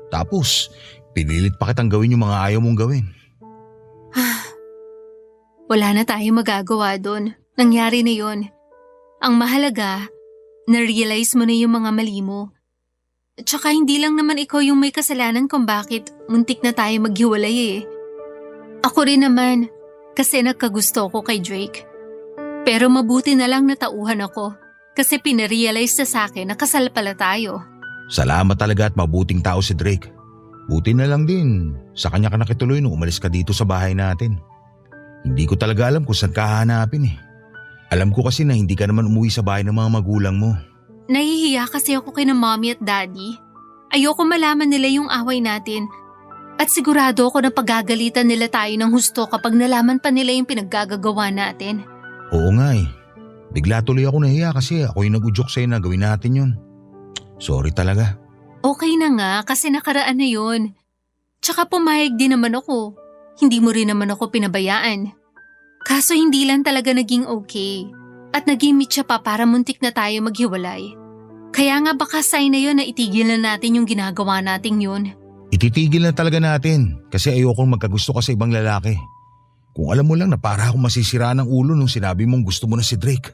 Tapos, pinilit pa kitang gawin yung mga ayaw mong gawin. Wala na tayong magagawa doon. Nangyari na yon. Ang mahalaga, na-realize mo na yung mga mali mo. At saka hindi lang naman ikaw yung may kasalanan kung bakit muntik na tayo maghiwalay eh. Ako rin naman, kasi nagkagusto ko kay Drake. Pero mabuti na lang natauhan ako kasi pinarealize na sa akin na kasal pala tayo. Salamat talaga at mabuting tao si Drake. Buti na lang din, sa kanya ka nakituloy nung umalis ka dito sa bahay natin. Hindi ko talaga alam kung saan ka hahanapin eh. Alam ko kasi na hindi ka naman umuwi sa bahay ng mga magulang mo. Nahihiya kasi ako kina mommy at daddy. Ayoko malaman nila yung away natin. At sigurado ako na pagagalitan nila tayo ng husto kapag nalaman pa nila yung pinaggagawa natin. Oo nga eh. Bigla tuloy ako nahiya kasi ako yung nag-udyok sa'yo na gawin natin yun. Sorry talaga. Okay na nga kasi nakaraan na yun. Tsaka pumayag din naman ako. Hindi mo rin naman ako pinabayaan. Kaso hindi lang talaga naging okay. At nag-meet siya pa para muntik na tayo maghiwalay. Kaya nga baka sign na yun na itigil na natin yung ginagawa nating yun. Ititigil na talaga natin kasi ayokong magkagusto ka sa ibang lalaki. Kung alam mo lang na para akong masisira ng ulo nung sinabi mong gusto mo na si Drake.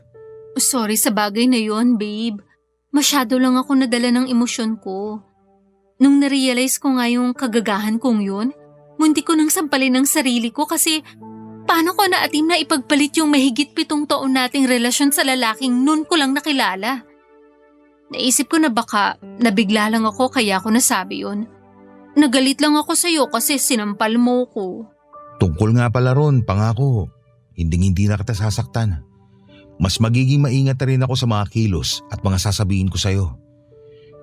Sorry sa bagay na yun, babe. Masyado lang ako nadala ng emosyon ko. Nung narealize ko nga yung kagagahan kong yun, muntik ko nang sampalin ng sarili ko kasi paano ko naatim na ipagpalit yung mahigit 7 taon nating relasyon sa lalaking nun ko lang nakilala. Naisip ko na baka nabigla lang ako kaya ako nasabi yun. Nagalit lang ako sa'yo kasi sinampal mo ko. Tungkol nga pala ron, pangako, hindi na kita sasaktan. Mas magiging maingat na rin ako sa mga kilos at mga sasabihin ko sa'yo.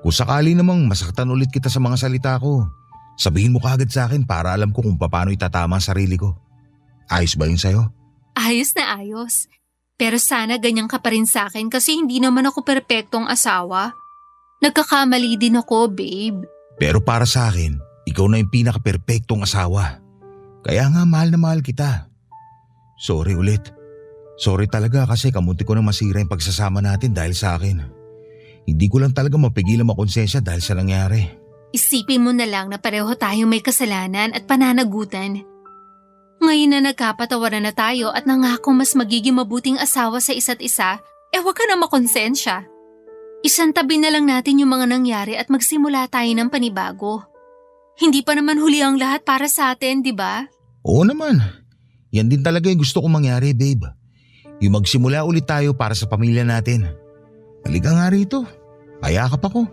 Kung sakali namang masaktan ulit kita sa mga salita ko, sabihin mo kaagad sa akin para alam ko kung paano itatama ang sarili ko. Ayos ba yun sa'yo? Ayos na ayos. Pero sana ganyan ka pa rin sa akin kasi hindi naman ako perpektong asawa. Nagkakamali din ako, babe. Pero para sa akin, ikaw na yung pinaka-perpektong asawa. Kaya nga mahal na mahal kita. Sorry ulit. Sorry talaga kasi kamunti ko nang masira yung pagsasama natin dahil sa akin. Hindi ko lang talaga mapigilan makonsensya dahil sa nangyari. Isipin mo na lang na pareho tayong may kasalanan at pananagutan. Ngayon na nagkapatawaran na tayo at nangako mas magiging mabuting asawa sa isa't isa, huwag ka na makonsensya. Isantabi na lang natin yung mga nangyari at magsimula tayo ng panibago. Hindi pa naman huli ang lahat para sa atin, di ba? Oo naman. Yan din talaga yung gusto kong mangyari, babe. Yung magsimula ulit tayo para sa pamilya natin. Halika nga rito. Payakap ako.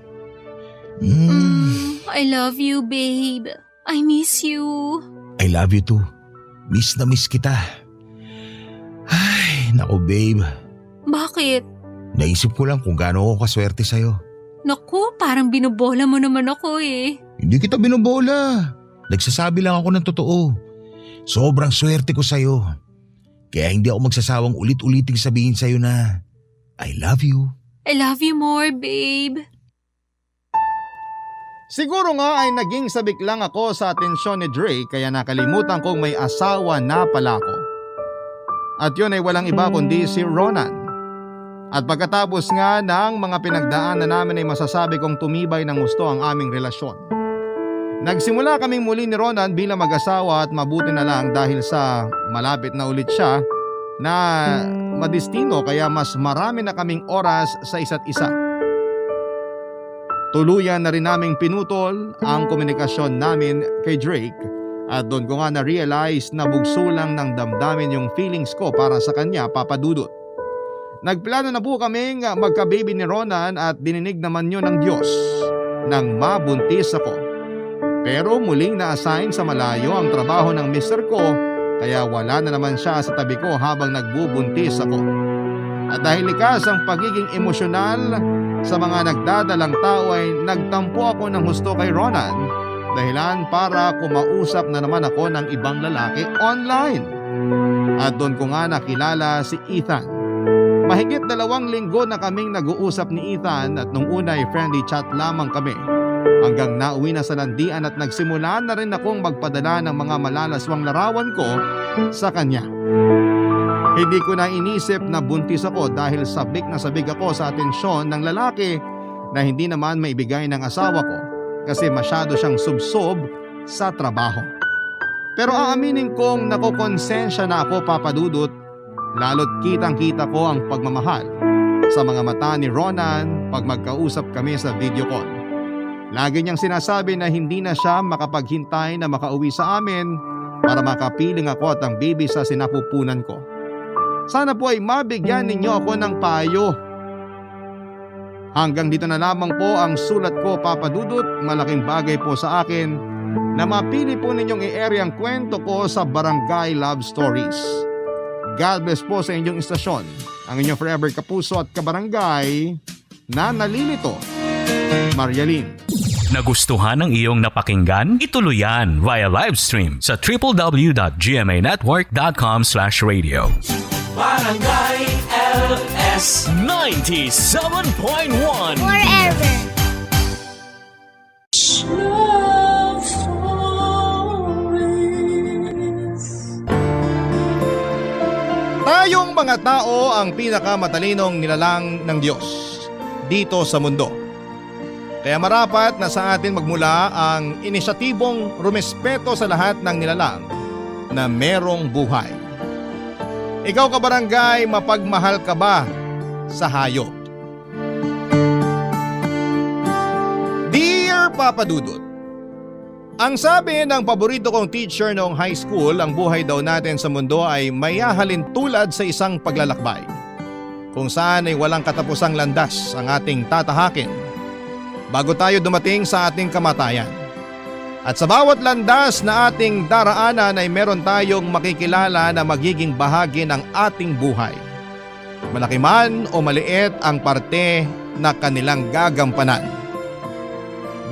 I love you, babe. I miss you. I love you too. Miss na miss kita. Ay, naku babe. Bakit? Naisip ko lang kung gaano ako kaswerte sa'yo. Naku, parang binubola mo naman ako eh. Hindi kita binobola. Nagsasabi lang ako ng totoo. Sobrang swerte ko sa'yo. Kaya hindi ako magsasawang ulit-uliting sabihin sa'yo na I love you. I love you more, babe. Siguro nga ay naging sabik lang ako sa atensyon ni Drake kaya nakalimutan kong may asawa na pala ako. At yun ay walang iba kundi si Ronan. At pagkatapos nga ng mga pinagdaanan namin ay masasabi kong tumibay ng gusto ang aming relasyon. Nagsimula kaming muli ni Ronan bilang mag-asawa at mabuti na lang dahil sa malapit na ulit siya na madistino kaya mas marami na kaming oras sa isa't isa. Tuluyan na rin naming pinutol ang komunikasyon namin kay Drake at doon ko nga na-realize na bugso lang ng damdamin yung feelings ko para sa kanya, Papa Dudut. Nagplano na po kaming magka-baby ni Ronan at dininig naman yun ng Diyos nang mabuntis ako. Pero muling na-assign sa malayo ang trabaho ng mister ko kaya wala na naman siya sa tabi ko habang nagbubuntis ako. At dahil likas ang pagiging emosyonal sa mga nagdadalang tao ay nagtampo ako ng husto kay Ronan dahilan para kumausap na naman ako ng ibang lalaki online. At doon ko nga nakilala si Ethan. Mahigit 2 linggo na kaming nag-uusap ni Ethan at nung una ay friendly chat lamang kami. Hanggang nauwi na sa landian at nagsimula na rin akong magpadala ng mga malalaswang larawan ko sa kanya. Hindi ko na inisip na buntis ako dahil sabik na sabik ako sa atensyon ng lalaki na hindi naman maibigay ng asawa ko kasi masyado siyang subsob sa trabaho. Pero aaminin kong nakokonsensya na ako, Papa Dudut, lalo't kitang-kita ko ang pagmamahal sa mga mata ni Ronan pag magkausap kami sa video call. Lagi niyang sinasabi na hindi na siya makapaghintay na makauwi sa amin para makapiling ako at ang baby sa sinapupunan ko. Sana po ay mabigyan ninyo ako ng payo. Hanggang dito na lamang po ang sulat ko, Papa Dudut. Malaking bagay po sa akin na mapili po ninyong i-area ang kwento ko sa Barangay Love Stories. God bless po sa inyong istasyon. Ang inyong forever kapuso at kabarangay na nalilito, Marialyn. Nagustuhan ng iyong napakinggan? Ituloy yan via live stream sa www.gmanetwork.com/radio. Barangay LS 97.1 Forever. Love Stories. Tayong mga tao ang pinakamatalinong nilalang ng Diyos dito sa mundo. Kaya marapat na sa atin magmula ang inisyatibong rumespeto sa lahat ng nilalang na merong buhay. Ikaw kabarangay, mapagmahal ka ba sa hayop? Dear Papa Dudut, ang sabi ng paborito kong teacher noong high school, ang buhay daw natin sa mundo ay mayahalin tulad sa isang paglalakbay, kung saan ay walang katapusang landas ang ating tatahakin bago tayo dumating sa ating kamatayan. At sa bawat landas na ating daraanan ay meron tayong makikilala na magiging bahagi ng ating buhay. Malaki man o maliit ang parte na kanilang gagampanan.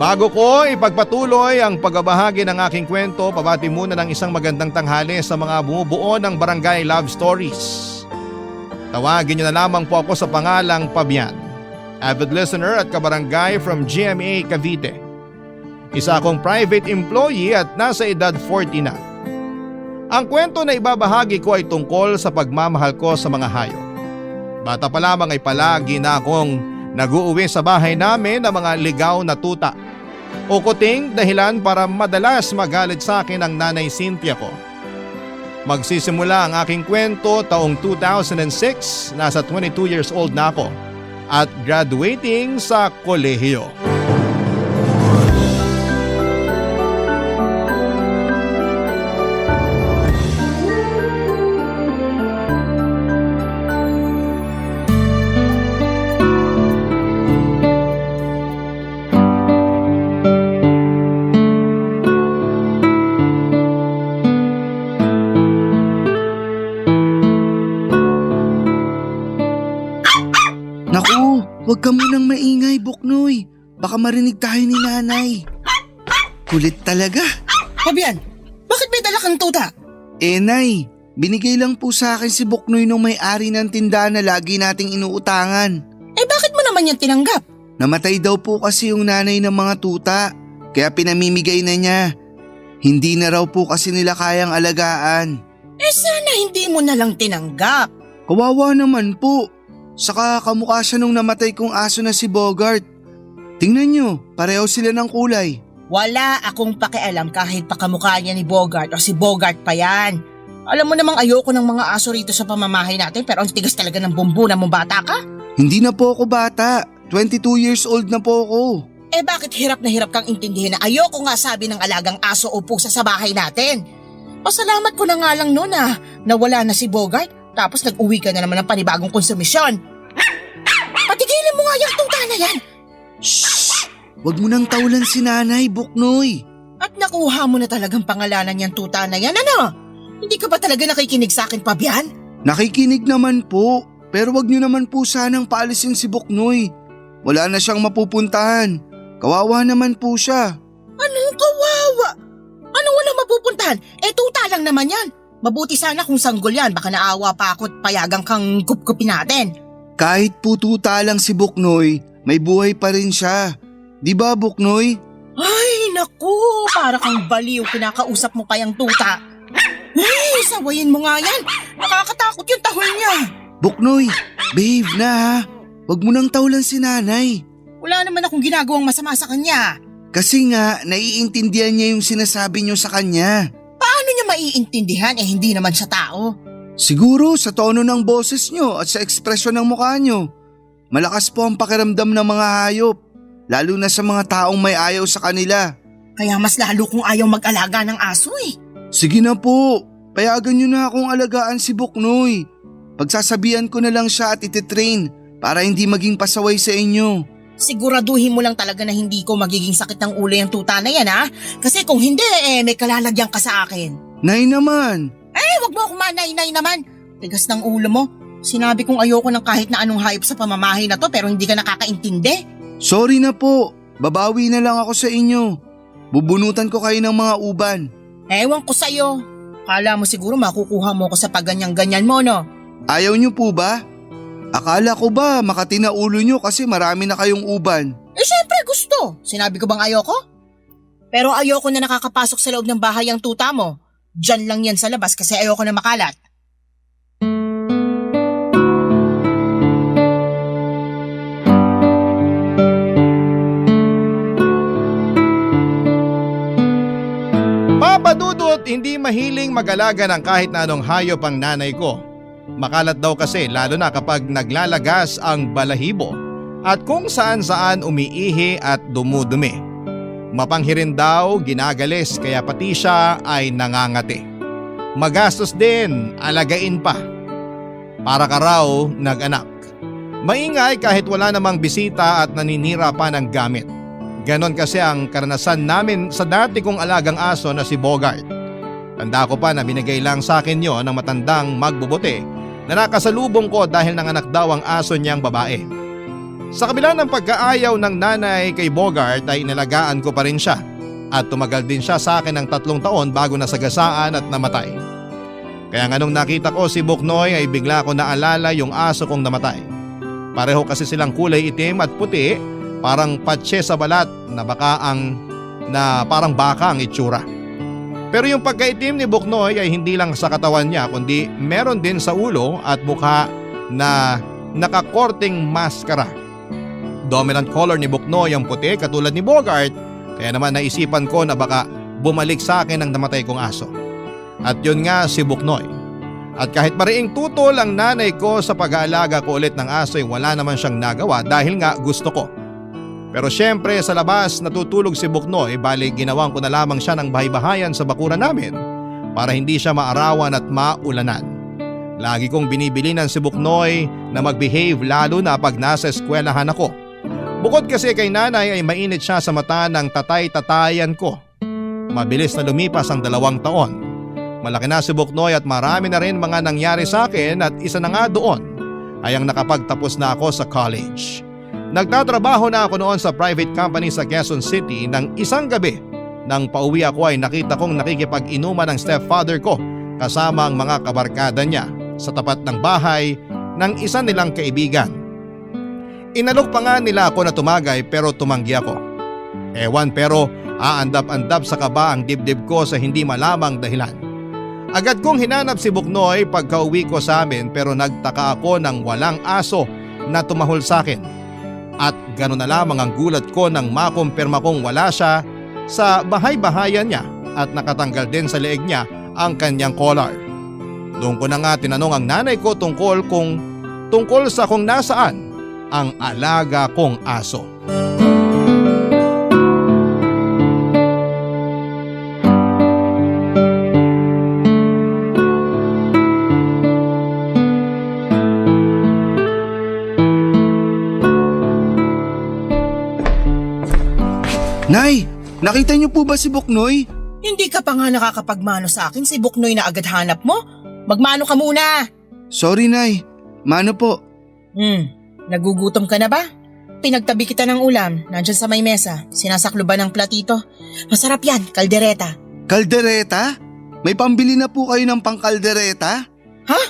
Bago ko ipagpatuloy ang pagbabahagi ng aking kwento, pabati muna ng isang magandang tanghali sa mga bumubuo ng Barangay Love Stories. Tawagin niyo na lamang po ako sa pangalang Pabian, avid listener at kabarangay from GMA Cavite. Isa akong private employee at nasa edad 40 na. Ang kwento na ibabahagi ko ay tungkol sa pagmamahal ko sa mga hayop. Bata pa lamang ay palagi na akong nag-uuwi sa bahay namin ng mga ligaw na tuta o kuting, dahilan para madalas magalit sa akin ang nanay Cynthia ko. Magsisimula ang aking kwento taong 2006, nasa 22 years old na ako at graduating sa kolehiyo. Naku, huwag ka munang maingay, Buknoy. Baka marinig tayo ni nanay. Kulit talaga. Pabian, bakit may dala kang tuta? Nay, binigay lang po sa akin si Buknoy nung may-ari ng tindahan na lagi nating inuutangan. Bakit mo naman yan tinanggap? Namatay daw po kasi yung nanay ng mga tuta, kaya pinamimigay na niya. Hindi na raw po kasi nila kayang alagaan. Sana hindi mo na lang tinanggap. Kawawa naman po. Saka kamukha siya nung namatay kong aso na si Bogart. Tingnan nyo, pareho sila ng kulay. Wala akong pakialam kahit pakamukha niya ni Bogart o si Bogart pa yan. Alam mo namang ayoko ng mga aso rito sa pamamahay natin pero ang tigas talaga ng bumbuna mong bata ka. Hindi na po ako bata. 22 years old na po ako. Bakit hirap na hirap kang intindihin na ayoko nga sabi ng alagang aso o pusa sa bahay natin? Pasalamat ko na nga lang noon nawala na si Bogart tapos nag-uwi ka na naman ng panibagong konsumisyon. Patigilin mo nga yung tuta na yan! Shhh! Huwag mo nang tawalan si nanay, Buknoy. At nakuha mo na talagang pangalanan niyang tuta na yan, ano? Hindi ka ba talaga nakikinig sa akin, Pabian? Nakikinig naman po, pero wag niyo naman po sanang paalisin si Buknoy. Wala na siyang mapupuntahan. Kawawa naman po siya. Anong kawawa? Anong walang mapupuntahan? Tuta lang naman yan. Mabuti sana kung sanggol yan, baka naawa pa ako at payagang kang gup-gupin natin. Kahit po tuta lang si Buknoy, may buhay pa rin siya. Di ba, Buknoy? Ay, naku, para kang baliw, kinakausap mo pa yung tuta. Sawayin mo nga yan. Nakakatakot yung tahol niya. Buknoy, behave na ha. Huwag mo nang tawalan si nanay. Wala naman akong ginagawang masama sa kanya. Kasi nga, naiintindihan niya yung sinasabi niyo sa kanya. Paano niya maiintindihan hindi naman siya tao? Siguro sa tono ng boses niyo at sa ekspresyon ng mukha niyo. Malakas po ang pakiramdam ng mga hayop, lalo na sa mga taong may ayaw sa kanila. Kaya mas lalo kong ayaw mag-alaga ng aso Sige na po, payagan niyo na akong alagaan si Buknoy. Pagsasabihan ko na lang siya at ititrain para hindi maging pasaway sa inyo. Siguraduhin mo lang talaga na hindi ko magiging sakit ng ulo yung tuta na yan ha. Kasi kung hindi may kalalagyan ka sa akin. Nay naman. Wag mo akong manay-nay naman. Tigas ng ulo mo. Sinabi kong ayoko ng kahit na anong hayop sa pamamahay na to pero hindi ka nakakaintindi. Sorry na po. Babawi na lang ako sa inyo. Bubunutan ko kayo ng mga uban. Ewan ko sa'yo. Kala mo siguro makukuha mo ko sa pagganyan-ganyan mo no? Ayaw niyo po ba? Akala ko ba makati na ulo niyo kasi marami na kayong uban? Syempre gusto. Sinabi ko bang ayoko? Pero ayoko na nakakapasok sa loob ng bahay ang tuta mo. Diyan lang yan sa labas kasi ayoko na makalat. Papa Dudut, hindi mahiling mag-alaga ng kahit na anong hayop ang nanay ko. Makalat daw kasi lalo na kapag naglalagas ang balahibo at kung saan-saan umiihi at dumudumi. Mapanghirin daw, ginagalis kaya pati siya ay nangangati. Magastos din, alagain pa. Para ka raw nag-anak. Maingay kahit wala namang bisita at naninira pa ng gamit. Ganon kasi ang karanasan namin sa dati kong alagang aso na si Bogart. Tanda ko pa na binigay lang sa akin yon ng matandang magbubuti na nakasalubong ko dahil nanganak daw ang aso niyang babae. Sa kabila ng pagkaayaw ng nanay kay Bogart ay inalagaan ko pa rin siya at tumagal din siya sa akin ng 3 taon bago nasagasaan at namatay. Kaya nga nung nakita ko si Buknoy ay bigla ko naalala yung aso kong namatay. Pareho kasi silang kulay itim at puti, parang patse sa balat na parang baka ang itsura. Pero yung pagkaitim ni Buknoy ay hindi lang sa katawan niya kundi meron din sa ulo at mukha na nakakorting maskara. Dominant color ni Buknoy ang puti katulad ni Bogart kaya naman naisipan ko na baka bumalik sa akin ang namatay kong aso. At yun nga si Buknoy. At kahit mariing tutol ang nanay ko sa pag-aalaga ko ulit ng aso ay wala naman siyang nagawa dahil nga gusto ko. Pero syempre sa labas natutulog si Buknoy bali ginawan ko na lamang siya ng bahay-bahayan sa bakuran namin para hindi siya maarawan at maulanan. Lagi kong binibilinan si Buknoy na mag-behave lalo na pag nasa eskwelahan ako. Bukod kasi kay nanay ay mainit siya sa mata ng tatay-tatayan ko. Mabilis na lumipas ang 2 taon. Malaki na si Buknoy at marami na rin mga nangyari sa akin at isa na nga doon ay ang nakapagtapos na ako sa college. Nagtatrabaho na ako noon sa private company sa Quezon City nang isang gabi. Nang pauwi ako ay nakita kong nakikipag-inuman ng stepfather ko kasama ang mga kabarkada niya sa tapat ng bahay ng isa nilang kaibigan. Inalok pa nga nila ako na tumagay pero tumanggi ako. Ewan pero aandap-andap sa kaba ang dibdib ko sa hindi malamang dahilan. Agad kong hinanap si Buknoy pagka-uwi ko sa amin pero nagtaka ako nang walang aso na tumahol sa akin. At gano'n na lamang ang gulat ko nang makumpirma kong wala siya sa bahay-bahayan niya at nakatanggal din sa leeg niya ang kanyang collar. Doon ko na nga tinanong ang nanay ko tungkol sa kung nasaan ang alaga kong aso. Nay, nakita niyo po ba si Buknoy? Hindi ka pa nga nakakapagmano sa akin si Buknoy na agad hanap mo? Magmano ka muna! Sorry, Nay. Mano po? Nagugutom ka na ba? Pinagtabi kita ng ulam, nandyan sa may mesa, sinasakluban ng platito. Masarap yan, kaldereta. Kaldereta? May pambili na po kayo ng pangkaldereta? Ha?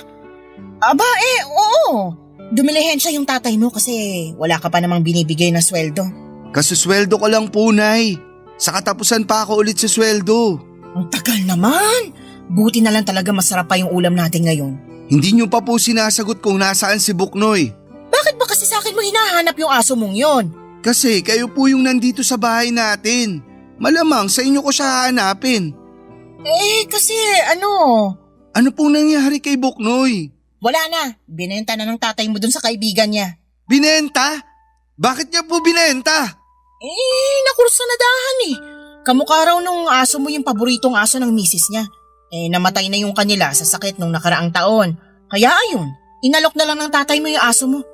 Aba oo. Dumilihensya yung tatay mo kasi wala ka pa namang binibigay na sweldo. Kasusweldo ko lang po, Nay. Sa katapusan pa ako ulit sa sweldo. Ang tagal naman. Buti na lang talaga masarap pa yung ulam natin ngayon. Hindi niyo pa po sinasagot kung nasaan si Buknoy. Bakit ba kasi sa akin mo hinahanap yung aso mong yon? Kasi kayo po yung nandito sa bahay natin. Malamang sa inyo ko siya hahanapin. Kasi Ano pong nangyari kay Buknoy? Wala na. Binenta na ng tatay mo dun sa kaibigan niya. Binenta? Bakit niya po binenta? Nakulong sa nadahan Kamukha raw nung aso mo yung paboritong aso ng misis niya. Namatay na yung kanila sa sakit nung nakaraang taon. Kaya ayun, inalok na lang ng tatay mo yung aso mo.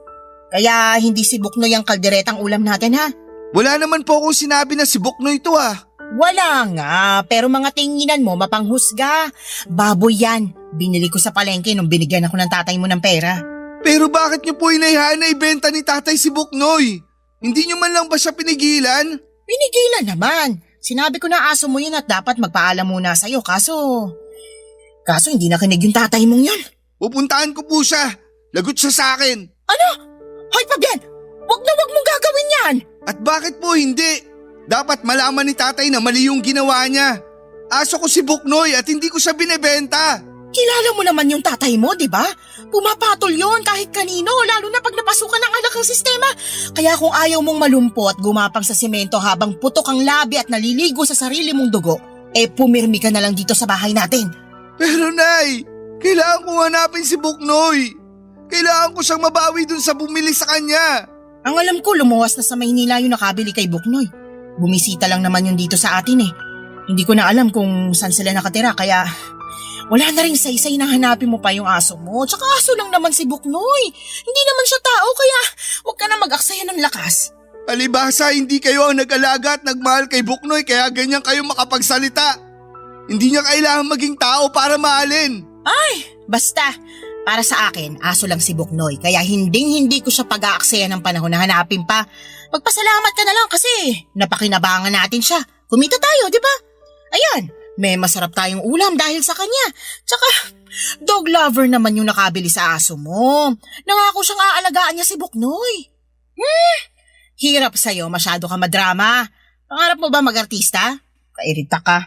Kaya hindi si Buknoy ang kalderetang ulam natin ha? Wala naman po akong sinabi na si Buknoy ito Wala nga, pero mga tinginan mo mapanghusga. Baboy yan. Binili ko sa palengke nung binigyan ako ng tatay mo ng pera. Pero bakit niyo po inayaan na ibenta ni tatay si Buknoy? Hindi niyo man lang ba siya pinigilan? Pinigilan naman. Sinabi ko na aso mo yun at dapat magpaalam muna sa'yo kaso hindi nakinig yung tatay mong yun. Pupuntahan ko po siya. Lagot siya sa akin. Ano? Hoy Fabian! Wag mong gagawin yan! At bakit po hindi? Dapat malaman ni tatay na mali yung ginawa niya. Aso ko si Buknoy at hindi ko siya binebenta. Kilala mo naman yung tatay mo, di ba? Pumapatol yon kahit kanino, lalo na pag napasukan ng alak ang sistema. Kaya kung ayaw mong malumpo at gumapang sa semento habang putok ang labi at naliligo sa sarili mong dugo, pumirmi ka na lang dito sa bahay natin. Pero Nay, kailangan ko hanapin si Buknoy. Kailangan ko siyang mabawi dun sa bumili sa kanya. Ang alam ko, lumuwas na sa Maynila yung nakabili kay Buknoy. Bumisita lang naman yun dito sa atin Hindi ko na alam kung saan sila nakatira kaya wala na rin saysay na hanapin mo pa yung aso mo. Tsaka aso lang naman si Buknoy. Hindi naman siya tao kaya huwag ka na mag-aksaya ng lakas. Palibhasa, hindi kayo ang nag-alaga at nagmahal kay Buknoy kaya ganyan kayo makapagsalita. Hindi niya kailangan maging tao para mahalin. Basta, para sa akin, aso lang si Buknoy kaya hindi ko siya pag-aaksaya ng panahon na hanapin pa. Magpasalamat ka na lang kasi napakinabangan natin siya. Kumita tayo, di ba? Ayan, may masarap tayong ulam dahil sa kanya. Tsaka, dog lover naman yung nakabili sa aso mo. Nangako siyang aalagaan niya si Buknoy. Hirap sa'yo, masyado ka madrama. Pangarap mo ba mag-artista? Kairita ka.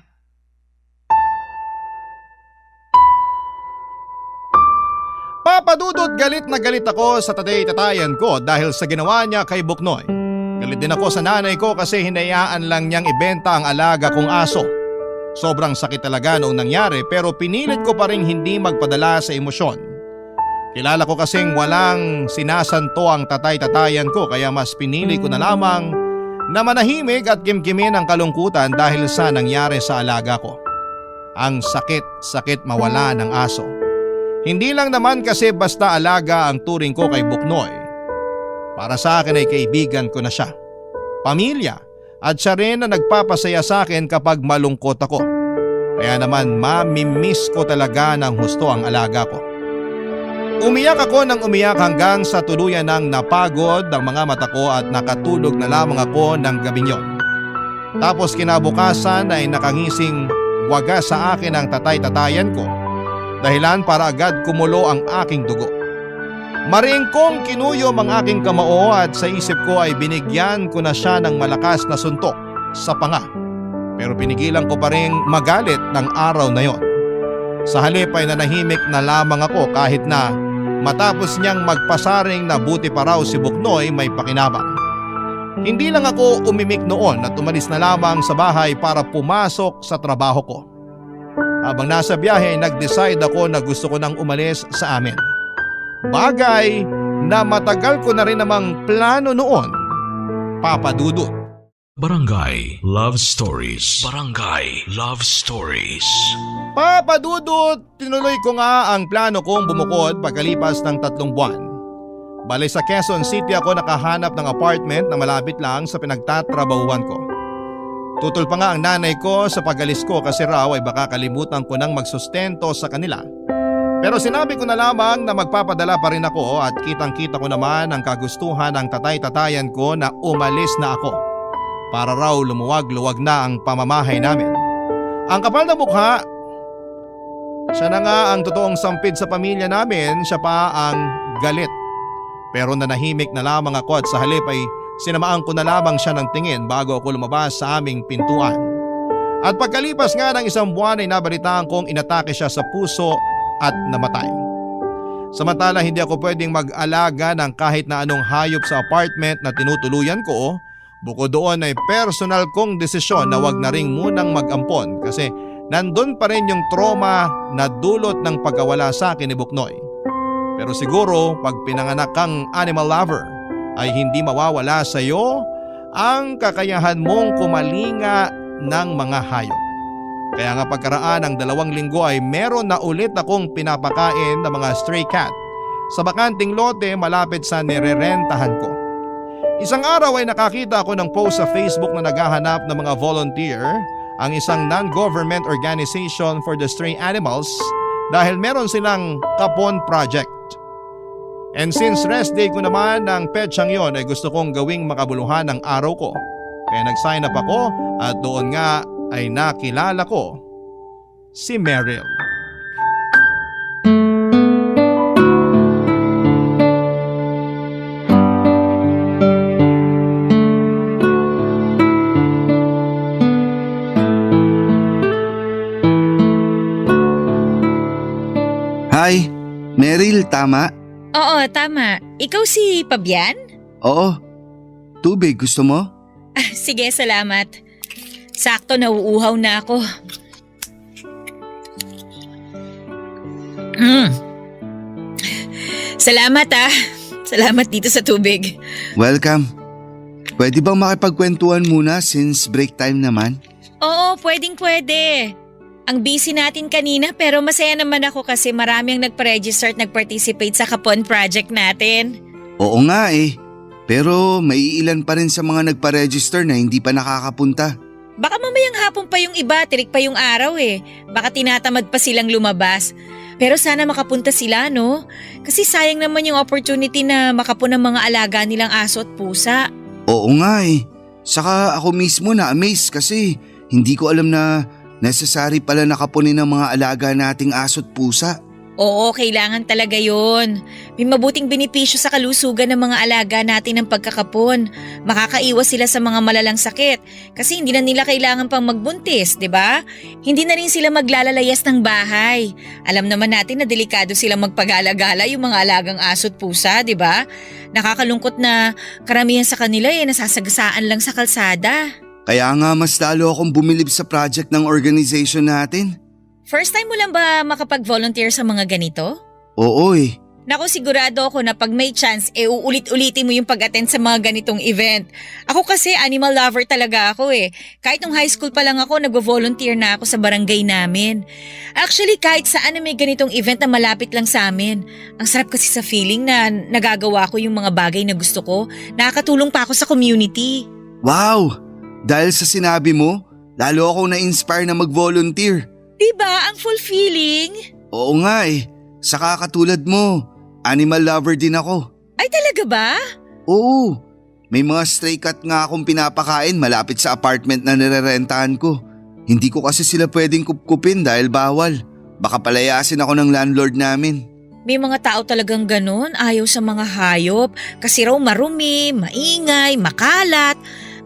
Papadudot, galit na galit ako sa tatay-tatayan ko dahil sa ginawa niya kay Buknoy. Galit din ako sa nanay ko kasi hinayaan lang niyang ibenta ang alaga kong aso. Sobrang sakit talaga noong nangyari pero pinilit ko pa rin hindi magpadala sa emosyon. Kilala ko kasing walang sinasanto ang tatay-tatayan ko kaya mas pinili ko na lamang na manahimik at kimkimin ang kalungkutan dahil sa nangyari sa alaga ko. Ang sakit mawala ng aso. Hindi lang naman kasi basta alaga ang turing ko kay Buknoy. Para sa akin ay kaibigan ko na siya. Pamilya at siya rin na nagpapasaya sa akin kapag malungkot ako. Kaya naman mamimiss ko talaga ng husto ang alaga ko. Umiyak ako ng umiyak hanggang sa tuluyan ng napagod ang mga mata ko at nakatulog na lamang ako ng gabing yon. Tapos kinabukasan ay nakangising wagas sa akin ang tatay-tatayan ko. Dahilan para agad kumulo ang aking dugo. Maringkong kinuyom ang aking kamao at sa isip ko ay binigyan ko na siya ng malakas na suntok sa panga. Pero pinigilan ko pa rin magalit ng araw na yon. Sa halip ay nanahimik na lamang ako kahit na matapos niyang magpasaring na buti pa raw si Buknoy may pakinabang. Hindi lang ako umimik noon at umalis na lamang sa bahay para pumasok sa trabaho ko. Habang nasa biyahe, nag-decide ako na gusto ko nang umalis sa amin. Bagay na matagal ko na rin namang plano noon, Papadudot. Barangay Love Stories. Barangay Love Stories. Papadudot, tinuloy ko nga ang plano kong bumukod pagkalipas ng 3 buwan. Bale sa Quezon City ako nakahanap ng apartment na malapit lang sa pinagtatrabahuan ko. Tutol pa nga ang nanay ko sa pag-alis ko kasi raw ay baka kalimutan ko nang magsustento sa kanila. Pero sinabi ko na lamang na magpapadala pa rin ako at kitang-kita ko naman ang kagustuhan ng tatay-tatayan ko na umalis na ako. Para raw lumuwag-luwag na ang pamamahay namin. Ang kapal na mukha, siya na nga ang totoong sampid sa pamilya namin, siya pa ang galit. Pero nanahimik na lamang ako at sa halip ay sinamaan ko na lamang siya ng tingin bago ako lumabas sa aming pintuan. At pagkalipas nga ng 1 buwan ay nabalitaan kong inatake siya sa puso at namatay. Samantala hindi ako pwedeng mag-alaga ng kahit na anong hayop sa apartment na tinutuluyan ko. Bukod doon ay personal kong desisyon na wag na ring munang mag-ampon kasi nandun pa rin yung trauma na dulot ng pagkawala sa akin ni Buknoy. Pero siguro pag pinanganak kang animal lover ay hindi mawawala sa iyo ang kakayahan mong kumalinga ng mga hayop. Kaya nga pagkaraan ng 2 linggo ay meron na ulit akong pinapakain ng mga stray cat sa bakanting lote malapit sa nirerentahan ko. Isang araw ay nakakita ako ng post sa Facebook na naghahanap ng mga volunteer ang isang non-government organization for the stray animals dahil meron silang kapon project. And since rest day ko naman ng petsang yon ay gusto kong gawing makabuluhan ang araw ko. Kaya nag-sign up ako at doon nga ay nakilala ko si Meryl. Hi, Meryl, tama? Oo, tama. Ikaw si Pabian? Oo. Tubig, gusto mo? Sige, salamat. Sakto, nauuhaw na ako. Salamat Salamat dito sa tubig. Welcome. Pwede bang makipagkwentuhan muna since break time naman? Oo, pwede. Ang busy natin kanina pero masaya naman ako kasi marami ang nagpa-register at nag-participate sa Kapon project natin. Oo nga eh. Pero may ilan pa rin sa mga nagpa-register na hindi pa nakakapunta. Baka mamayang hapon pa yung iba, tirik pa yung araw eh. Baka tinatamad pa silang lumabas. Pero sana makapunta sila, no? Kasi sayang naman yung opportunity na makapun ng mga alaga nilang aso at pusa. Oo nga eh. Saka ako mismo na-amaze kasi hindi ko alam na necessary pala nakapunin ng mga alaga nating aso at pusa. Oo, kailangan talaga yon. May mabuting benepisyo sa kalusugan ng mga alaga natin ng pagkakapon. Makakaiwas sila sa mga malalang sakit kasi hindi na nila kailangan pang magbuntis, di ba? Hindi na rin sila maglalalayas ng bahay. Alam naman natin na delikado silang magpagala-gala yung mga alagang aso at pusa, di ba? Nakakalungkot na karamihan sa kanila nasasagasaan lang sa kalsada. Kaya nga mas lalo akong bumilib sa project ng organization natin. First time mo lang ba makapag-volunteer sa mga ganito? Oo eh. Naku, sigurado ako na pag may chance, uulit-ulitin mo yung pag-attend sa mga ganitong event. Ako kasi animal lover talaga ako eh. Kahit nung high school pa lang ako, nag-volunteer na ako sa barangay namin. Actually, kahit saan na may ganitong event na malapit lang sa amin. Ang sarap kasi sa feeling na nagagawa ko yung mga bagay na gusto ko. Nakakatulong pa ako sa community. Wow! Dahil sa sinabi mo, lalo akong na-inspire na mag-volunteer. Diba? Ang fulfilling. Oo nga eh. Saka katulad mo, animal lover din ako. Ay talaga ba? Oo. May mga stray cat nga akong pinapakain malapit sa apartment na nirerentahan ko. Hindi ko kasi sila pwedeng kupkupin dahil bawal. Baka palayasin ako ng landlord namin. May mga tao talagang ganun, ayaw sa mga hayop kasi raw marumi, maingay, makalat.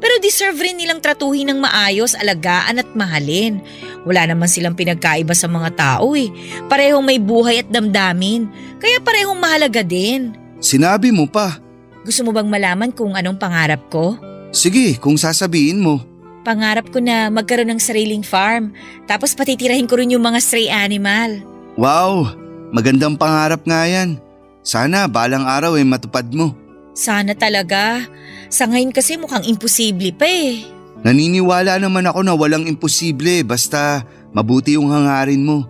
Pero deserve rin nilang tratuhin ng maayos, alagaan at mahalin. Wala naman silang pinagkaiba sa mga tao eh. Parehong may buhay at damdamin. Kaya parehong mahalaga din. Sinabi mo pa. Gusto mo bang malaman kung anong pangarap ko? Sige, kung sasabihin mo. Pangarap ko na magkaroon ng sariling farm. Tapos patitirahin ko rin yung mga stray animal. Wow, magandang pangarap nga yan. Sana balang araw matupad mo. Sana talaga. Sa ngayon kasi mukhang imposible pa eh. Naniniwala naman ako na walang imposible basta mabuti yung hangarin mo.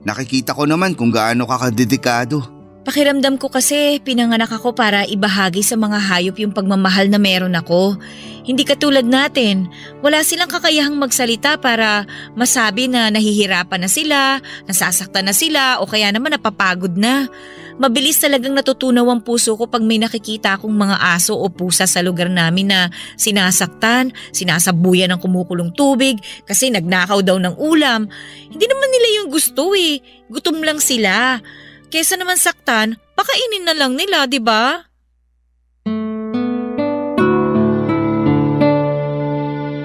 Nakikita ko naman kung gaano ka kadedikado. Pakiramdam ko kasi pinanganak ako para ibahagi sa mga hayop yung pagmamahal na meron ako. Hindi katulad natin, wala silang kakayahang magsalita para masabi na nahihirapan na sila, nasasaktan na sila o kaya naman napapagod na. Mabilis talagang natutunaw ang puso ko pag may nakikita akong mga aso o pusa sa lugar namin na sinasaktan, sinasabuyan ng kumukulong tubig kasi nagnakaw daw ng ulam. Hindi naman nila yung gusto eh, gutom lang sila. Kesa naman saktan, pakainin na lang nila, di ba?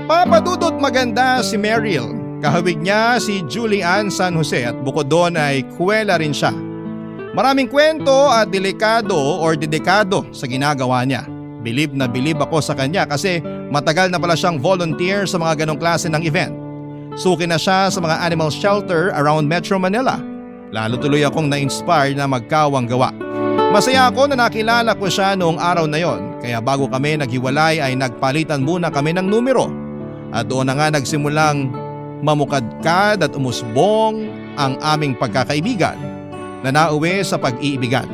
Papadudot maganda si Meryl. Kahawig niya si Julian San Jose at bukod doon ay kuwela rin siya. Maraming kwento at dedikado sa ginagawa niya. Bilib na bilib ako sa kanya kasi matagal na pala siyang volunteer sa mga ganong klase ng event. Suki na siya sa mga animal shelter around Metro Manila. Lalo tuloy akong na-inspire na magkawang gawa. Masaya ako na nakilala ko siya noong araw na yon, kaya bago kami naghiwalay ay nagpalitan muna kami ng numero. At doon na nga nagsimulang mamukadkad at umusbong ang aming pagkakaibigan na nauwi sa pag-iibigan.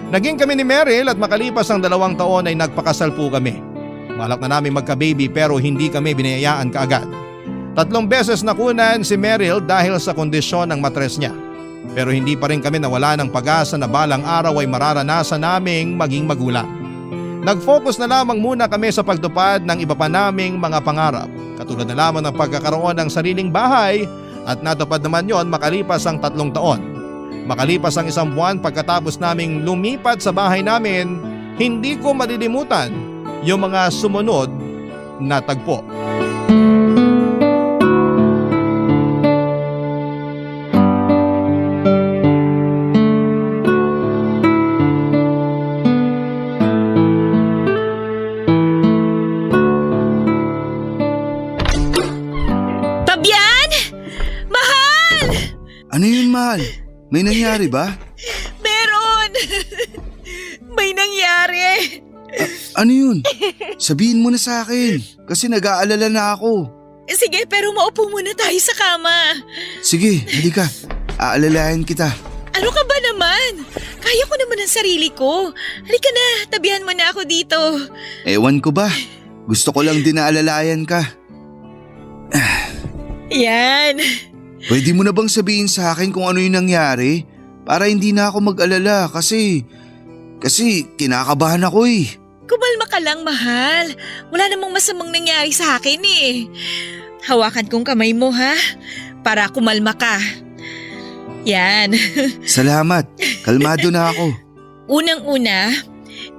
Naging kami ni Meryl at makalipas ang 2 taon ay nagpakasal po kami. Malak na namin magka-baby pero hindi kami binayaan kaagad. 3 beses nakunan si Meryl dahil sa kondisyon ng matres niya. Pero hindi pa rin kami nawala ng pag-asa na balang araw ay mararanasan naming maging magulang. Nag-focus na lamang muna kami sa pagtupad ng iba pa naming mga pangarap. Katulad na lamang ng pagkakaroon ng sariling bahay at natupad naman yon makalipas ang 3 taon. Makalipas ang 1 buwan pagkatapos naming lumipat sa bahay namin, hindi ko malilimutan yung mga sumunod na tagpo. Fabian! Mahal! Ano yun, mahal? May nangyari ba? Meron! May nangyari! Ano yun? Sabihin mo na sa akin kasi nag-aalala na ako. Sige, pero maupo muna tayo sa kama. Sige, halika. Aalalayan kita. Ano ka ba naman? Kaya ko naman ang sarili ko. Halika na, tabihan mo na ako dito. Ewan ko ba? Gusto ko lang din na alalayan ka. Yan. Pwede mo na bang sabihin sa akin kung ano yung nangyari? Para hindi na ako mag-alala kasi kinakabahan ako eh. Kumalma ka lang, mahal. Wala namang masamang nangyari sa akin eh. Hawakan kong kamay mo, ha? Para kumalma ka. Yan. Salamat. Kalmado na ako. Unang-una,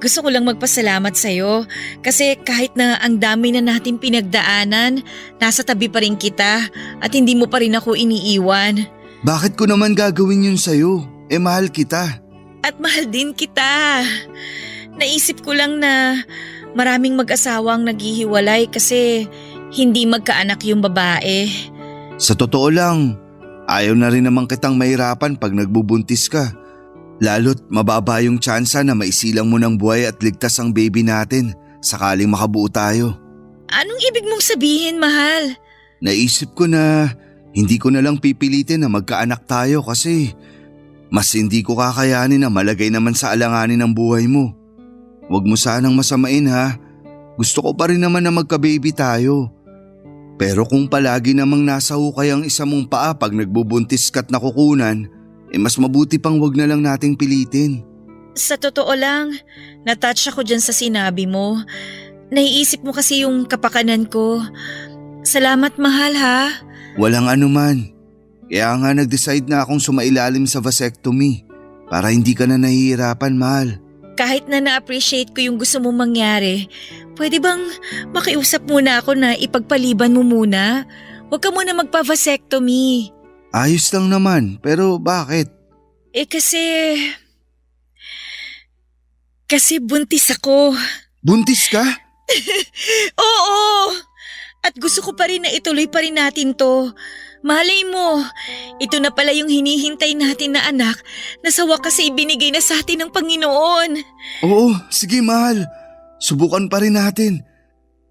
gusto ko lang magpasalamat sa'yo kasi kahit na ang dami na natin pinagdaanan, nasa tabi pa rin kita at hindi mo pa rin ako iniiwan. Bakit ko naman gagawin yun sa'yo? Mahal kita. At mahal din kita. Naisip ko lang na maraming mag-asawang naghihiwalay kasi hindi magkaanak yung babae. Sa totoo lang, ayaw na rin naman kitang mahirapan pag nagbubuntis ka. Lalo't mababa yung tsansa na maisilang mo ng buhay at ligtas ang baby natin sakaling makabuo tayo. Anong ibig mong sabihin, mahal? Naisip ko na hindi ko na lang pipilitin na magkaanak tayo kasi mas hindi ko kakayanin na malagay naman sa alanganin ang buhay mo. Huwag mo sanang masamain ha. Gusto ko pa rin naman na magka-baby tayo. Pero kung palagi namang nasa hukay ang isa mong paa pag nagbubuntis ka't nakukunan, mas mabuti pang wag na lang nating pilitin. Sa totoo lang, natouch ako dyan sa sinabi mo. Naiisip mo kasi yung kapakanan ko. Salamat, mahal ha. Walang anuman. Kaya nga nag-decide na akong sumailalim sa vasectomy para hindi ka na nahihirapan, mahal. Kahit na na-appreciate ko yung gusto mong mangyari, pwede bang makiusap muna ako na ipagpaliban mo muna? Huwag ka muna magpa-vasectomy. Ayos lang naman, pero bakit? Kasi buntis ako. Buntis ka? Oo! At gusto ko pa rin na ituloy pa rin natin to. Malay mo, ito na pala yung hinihintay natin na anak na sa wakas ay ibinigay na sa atin ng Panginoon. Oo, sige mahal. Subukan pa rin natin.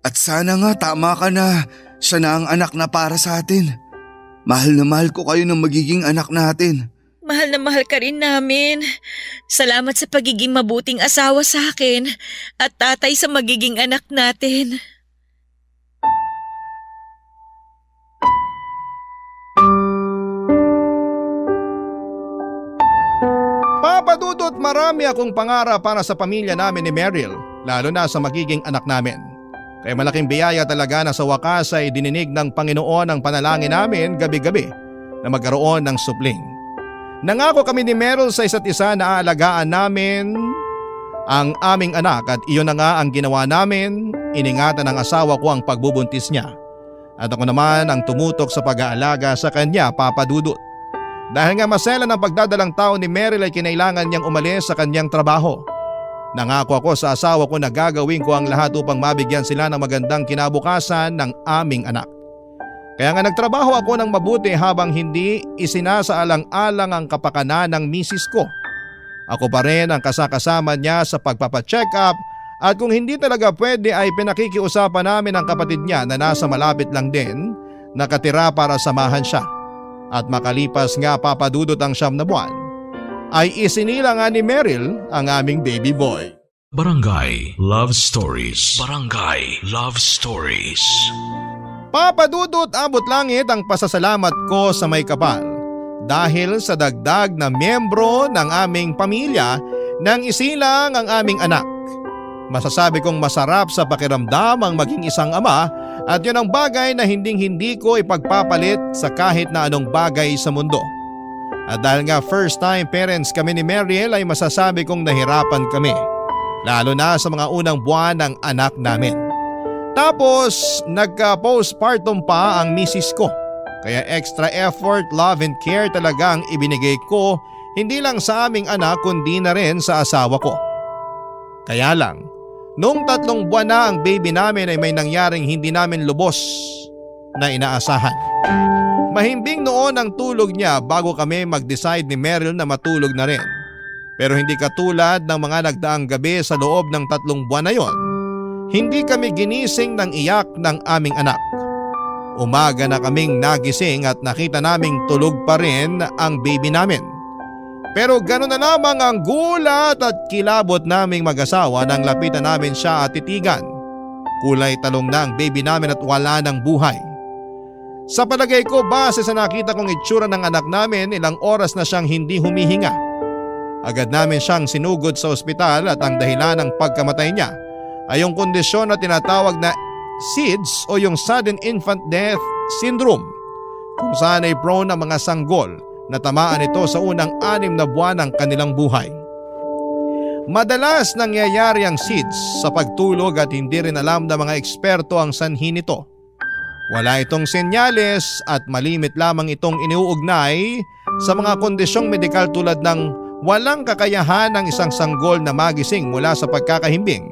At sana nga tama ka na siya na ang anak na para sa atin. Mahal na mahal ko kayo ng magiging anak natin. Mahal na mahal ka rin namin. Salamat sa pagiging mabuting asawa sa akin at tatay sa magiging anak natin. Papadudot marami akong pangarap para sa pamilya namin ni Meryl, lalo na sa magiging anak namin. Kaya malaking biyaya talaga na sa wakas ay dininig ng Panginoon ang panalangin namin gabi-gabi na magkaroon ng supling. Nangako kami ni Meryl sa isa't isa na aalagaan namin ang aming anak at iyon na nga ang ginawa namin. Iningatan ng asawa ko ang pagbubuntis niya at ako naman ang tumutok sa pag-aalaga sa kanya, Papadudot. Dahil nga masela ng pagdadalang tao ni Meryl ay kinailangan niyang umalis sa kanyang trabaho. Nangako ako sa asawa ko na gagawin ko ang lahat upang mabigyan sila ng magandang kinabukasan ng aming anak. Kaya nga nagtrabaho ako ng mabuti habang hindi isinasaalang-alang ang kapakanan ng misis ko. Ako pa rin ang kasakasama niya sa pagpapacheck up at kung hindi talaga pwede ay pinakikiusapan namin ang kapatid niya na nasa malapit lang din, nakatira para samahan siya. At makalipas nga, Papadudot, ang 9 na buwan, ay isinila nga ni Meryl ang aming baby boy. Barangay Love Stories. Barangay Love Stories. Papadudot abot langit ang pasasalamat ko sa may kapal dahil sa dagdag na miyembro ng aming pamilya nang isilang ang aming anak. Masasabi kong masarap sa pakiramdam ang maging isang ama at yun ang bagay na hindi ko ipagpapalit sa kahit na anong bagay sa mundo. At dahil nga first time parents kami ni Mariel ay masasabi kong nahirapan kami, lalo na sa mga unang buwan ng anak namin. Tapos nagka-postpartum pa ang misis ko, kaya extra effort, love and care talaga ang ibinigay ko hindi lang sa aming anak kundi na rin sa asawa ko. Kaya lang, nung 3 buwan na ang baby namin ay may nangyaring hindi namin lubos na inaasahan. Mahimbing noon ang tulog niya bago kami mag-decide ni Meryl na matulog na rin. Pero hindi katulad ng mga nagdaang gabi sa loob ng 3 buwan na yon. Hindi kami ginising ng iyak ng aming anak. Umaga na kaming nagising at nakita naming tulog pa rin ang baby namin. Pero gano'n na lamang ang gulat at kilabot naming mag-asawa nang lapitan namin siya at titigan. Kulay talong na ang baby namin at wala ng buhay. Sa palagay ko, base sa nakita kong itsura ng anak namin, ilang oras na siyang hindi humihinga. Agad namin siyang sinugod sa ospital at ang dahilan ng pagkamatay niya ay yung kondisyon na tinatawag na SIDS o yung Sudden Infant Death Syndrome, kung saan ay prone ang mga sanggol na tamaan ito sa unang 6 na buwan ng kanilang buhay. Madalas nangyayari ang SIDS sa pagtulog at hindi rin alam ng mga eksperto ang sanhi nito. Wala itong senyales at malimit lamang itong iniuugnay sa mga kondisyong medikal tulad ng walang kakayahan ng isang sanggol na magising mula sa pagkakahimbing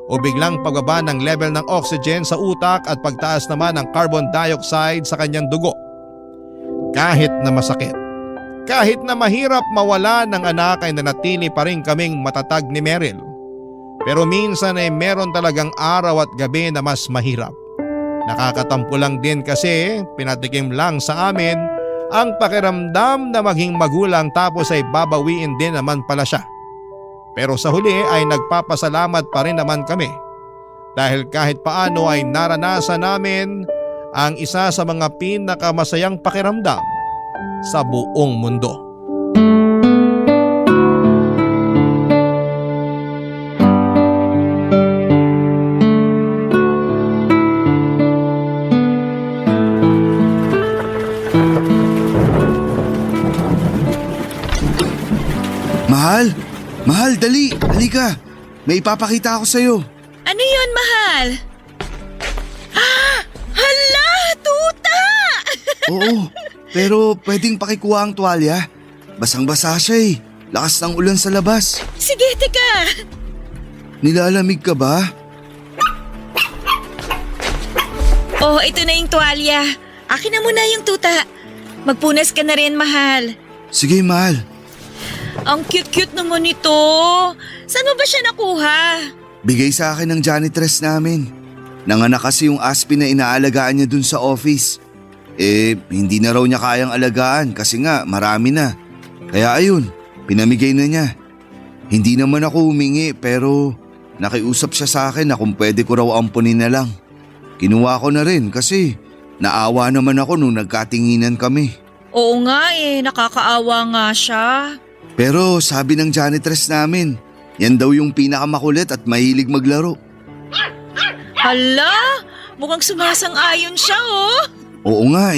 o biglang pagbaba ng level ng oxygen sa utak at pagtaas naman ng carbon dioxide sa kanyang dugo. Kahit na masakit, kahit na mahirap mawala ng anak ay nanatili pa rin kaming matatag ni Meryl. Pero minsan ay meron talagang araw at gabi na mas mahirap. Nakakatampo lang din kasi pinatikim lang sa amin ang pakiramdam na maging magulang tapos ay babawiin din naman pala siya. Pero sa huli ay nagpapasalamat pa rin naman kami dahil kahit paano ay naranasan namin ang isa sa mga pinakamasayang pakiramdam sa buong mundo. Mahal, dali, halika. May ipapakita ako sa'yo. Ano yun, mahal? Hala, tuta! Oo, pero pwedeng pakikuha ang tuwalya. Basang-basa siya eh. Lakas ng ulan sa labas. Sige, teka. Nilalamig ka ba? Oh, ito na yung tuwalya. Akin na muna yung tuta. Magpunas ka na rin, mahal. Sige, mahal. Ang cute-cute naman ito. Saan mo ba siya nakuha? Bigay sa akin ng janitress namin. Nanganak kasi yung Aspen na inaalagaan niya dun sa office. Hindi na raw niya kayang alagaan kasi nga marami na. Kaya ayun, pinamigay na niya. Hindi naman ako humingi pero nakiusap siya sa akin na kung pwede ko raw ampunin na lang. Kinuha ko na rin kasi naawa naman ako nung nagkatinginan kami. Oo nga nakakaawa nga siya. Pero sabi ng janitress namin, yan daw yung pinakamakulit at mahilig maglaro. Hala, mukhang sumasang-ayon siya Oo nga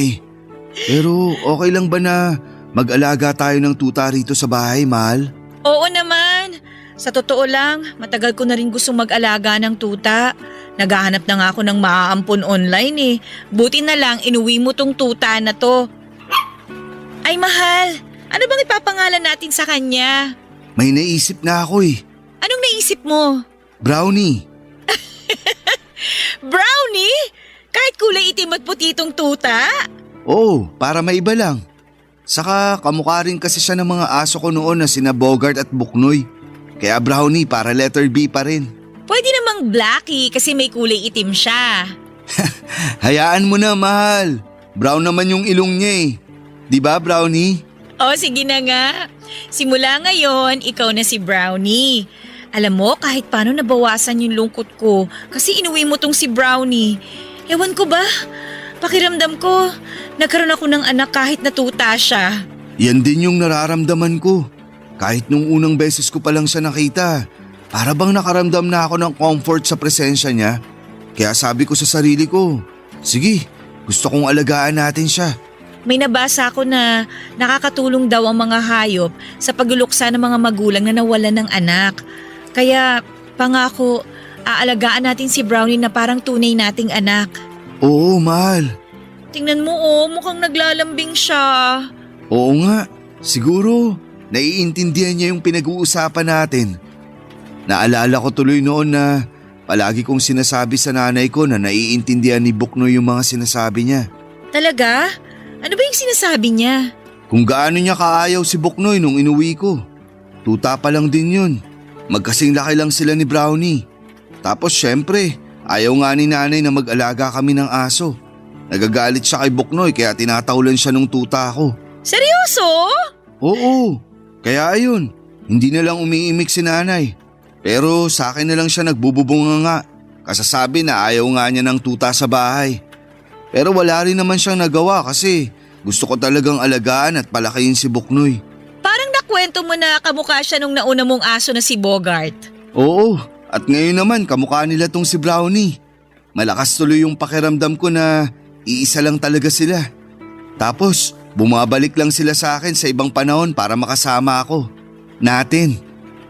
Pero okay lang ba na mag-alaga tayo ng tuta rito sa bahay, mahal? Oo naman. Sa totoo lang, matagal ko na rin gustong mag-alaga ng tuta. Naghahanap na nga ako ng maaampon online Buti na lang inuwi mo tong tuta na to. Ay mahal, ano bang ipapangalan natin sa kanya? May naisip na ako Anong naisip mo? Brownie. Brownie? Kahit kulay itim at puti itong tuta? Oo, para maiba lang. Saka kamukha rin kasi siya ng mga aso ko noon na sina Bogart at Buknoy. Kaya Brownie para letter B pa rin. Pwede namang Blackie kasi may kulay itim siya. Hayaan mo na, mahal. Brown naman yung ilong niya Di ba, Brownie? Oh, sige na nga. Simula ngayon, ikaw na si Brownie. Alam mo, kahit paano nabawasan yung lungkot ko kasi inuwi mo tong si Brownie. Ewan ko ba? Pakiramdam ko, nagkaroon ako ng anak kahit natuta siya. Yan din yung nararamdaman ko. Kahit nung unang beses ko pa lang siya nakita, para bang nakaramdam na ako ng comfort sa presensya niya. Kaya sabi ko sa sarili ko, sige, gusto kong alagaan natin siya. May nabasa ako na nakakatulong daw ang mga hayop sa pagluluksa ng mga magulang na nawalan ng anak. Kaya pangako, aalagaan natin si Brownie na parang tunay nating anak. Oo, mahal. Tingnan mo mukhang naglalambing siya. Oo nga, siguro naiintindihan niya yung pinag-uusapan natin. Naalala ko tuloy noon na palagi kong sinasabi sa nanay ko na naiintindihan ni Buknoy yung mga sinasabi niya. Talaga? Ano ba yung sinasabi niya? Kung gaano niya kaayaw si Buknoy nung inuwi ko. Tuta pa lang din yun. Magkasing laki lang sila ni Brownie. Tapos syempre, ayaw nga ni nanay na mag-alaga kami ng aso. Nagagalit siya kay Buknoy kaya tinatahulan siya nung tuta ko. Seryoso? Oo, kaya ayun, hindi na lang umiimik si nanay. Pero sa akin na lang siya nagbububunga nga. Kasasabi na ayaw nga niya ng tuta sa bahay. Pero wala rin naman siyang nagawa kasi gusto ko talagang alagaan at palakihin si Buknoy. Parang nakwento mo na kamukha siya nung nauna mong aso na si Bogart. Oo, at ngayon naman kamukha nila tong si Brownie. Malakas tuloy yung pakiramdam ko na iisa lang talaga sila. Tapos bumabalik lang sila sa akin sa ibang panahon para makasama ako. Natin.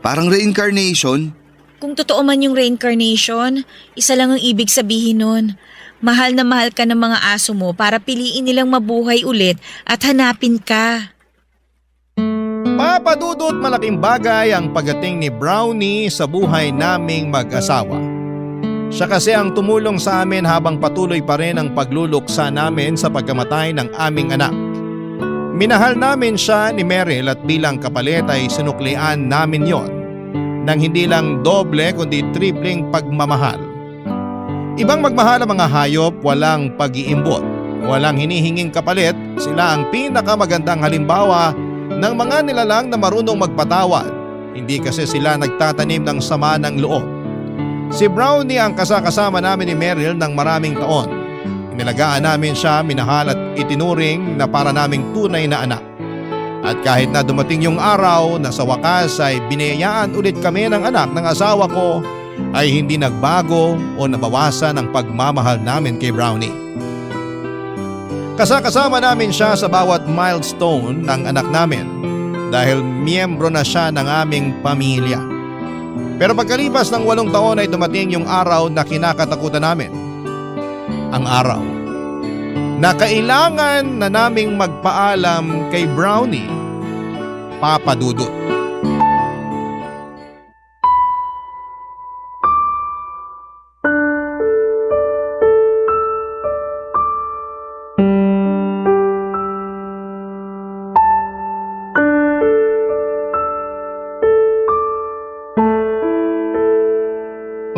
Parang reincarnation. Kung totoo man yung reincarnation, isa lang ang ibig sabihin nun. Mahal na mahal ka ng mga aso mo para piliin nilang mabuhay ulit at hanapin ka. Papadudot malaking bagay ang pagdating ni Brownie sa buhay naming mag-asawa. Siya kasi ang tumulong sa amin habang patuloy pa rin ang pagluluksa namin sa pagkamatay ng aming anak. Minahal namin siya ni Meryl at bilang kapalit ay sinuklian namin yon nang hindi lang doble kundi tripling pagmamahal. Ibang magmahal ang mga hayop, walang pag-iimbot, walang hinihinging kapalit, sila ang pinakamagandang halimbawa ng mga nilalang na marunong magpatawad. Hindi kasi sila nagtatanim ng sama ng loob. Si Brownie ang kasakasama namin ni Meryl ng maraming taon. Inilagaan namin siya, minahal at itinuring na para naming tunay na anak. At kahit na dumating yung araw na sa wakas ay biniyayaan ulit kami ng anak ng asawa ko, ay hindi nagbago o nabawasan ang pagmamahal namin kay Brownie. Kasakasama namin siya sa bawat milestone ng anak namin dahil miyembro na siya ng aming pamilya. Pero pagkalipas ng 8 taon ay dumating yung araw na kinakatakutan namin. Ang araw na kailangan na naming magpaalam kay Brownie, Papa Dudut.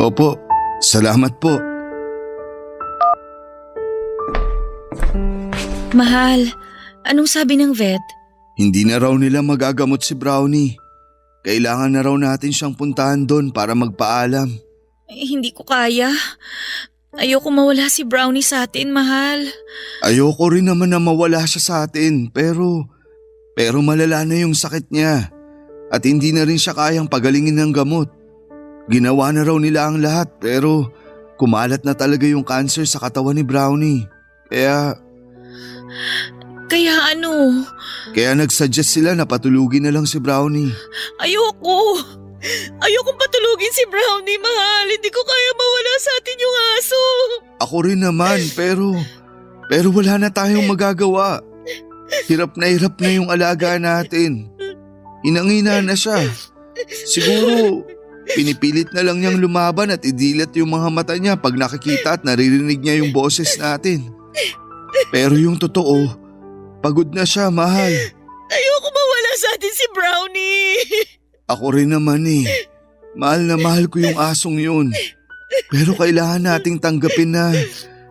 Opo, salamat po. Mahal, anong sabi ng vet? Hindi na raw nila magagamot si Brownie. Kailangan na raw natin siyang puntahan doon para magpaalam. Hindi ko kaya. Ayoko mawala si Brownie sa atin, mahal. Ayoko rin naman na mawala siya sa atin pero malala na yung sakit niya at hindi na rin siya kayang pagalingin ng gamot. Ginawa na raw nila ang lahat pero kumalat na talaga yung cancer sa katawan ni Brownie. Kaya ano? Kaya nagsuggest sila na patulugin na lang si Brownie. Ayoko. Ayokong patulugin si Brownie, mahal. Hindi ko kaya mawala sa atin yung aso. Ako rin naman pero wala na tayong magagawa. Hirap na yung alaga natin. Inangina na siya. Siguro pinipilit na lang niyang lumaban at idilat yung mga mata niya pag nakikita at naririnig niya yung boses natin. Pero yung totoo, pagod na siya, mahal. Ayoko mawala sa atin si Brownie. Ako rin naman eh. Mahal na mahal ko yung asong yun. Pero kailangan nating tanggapin na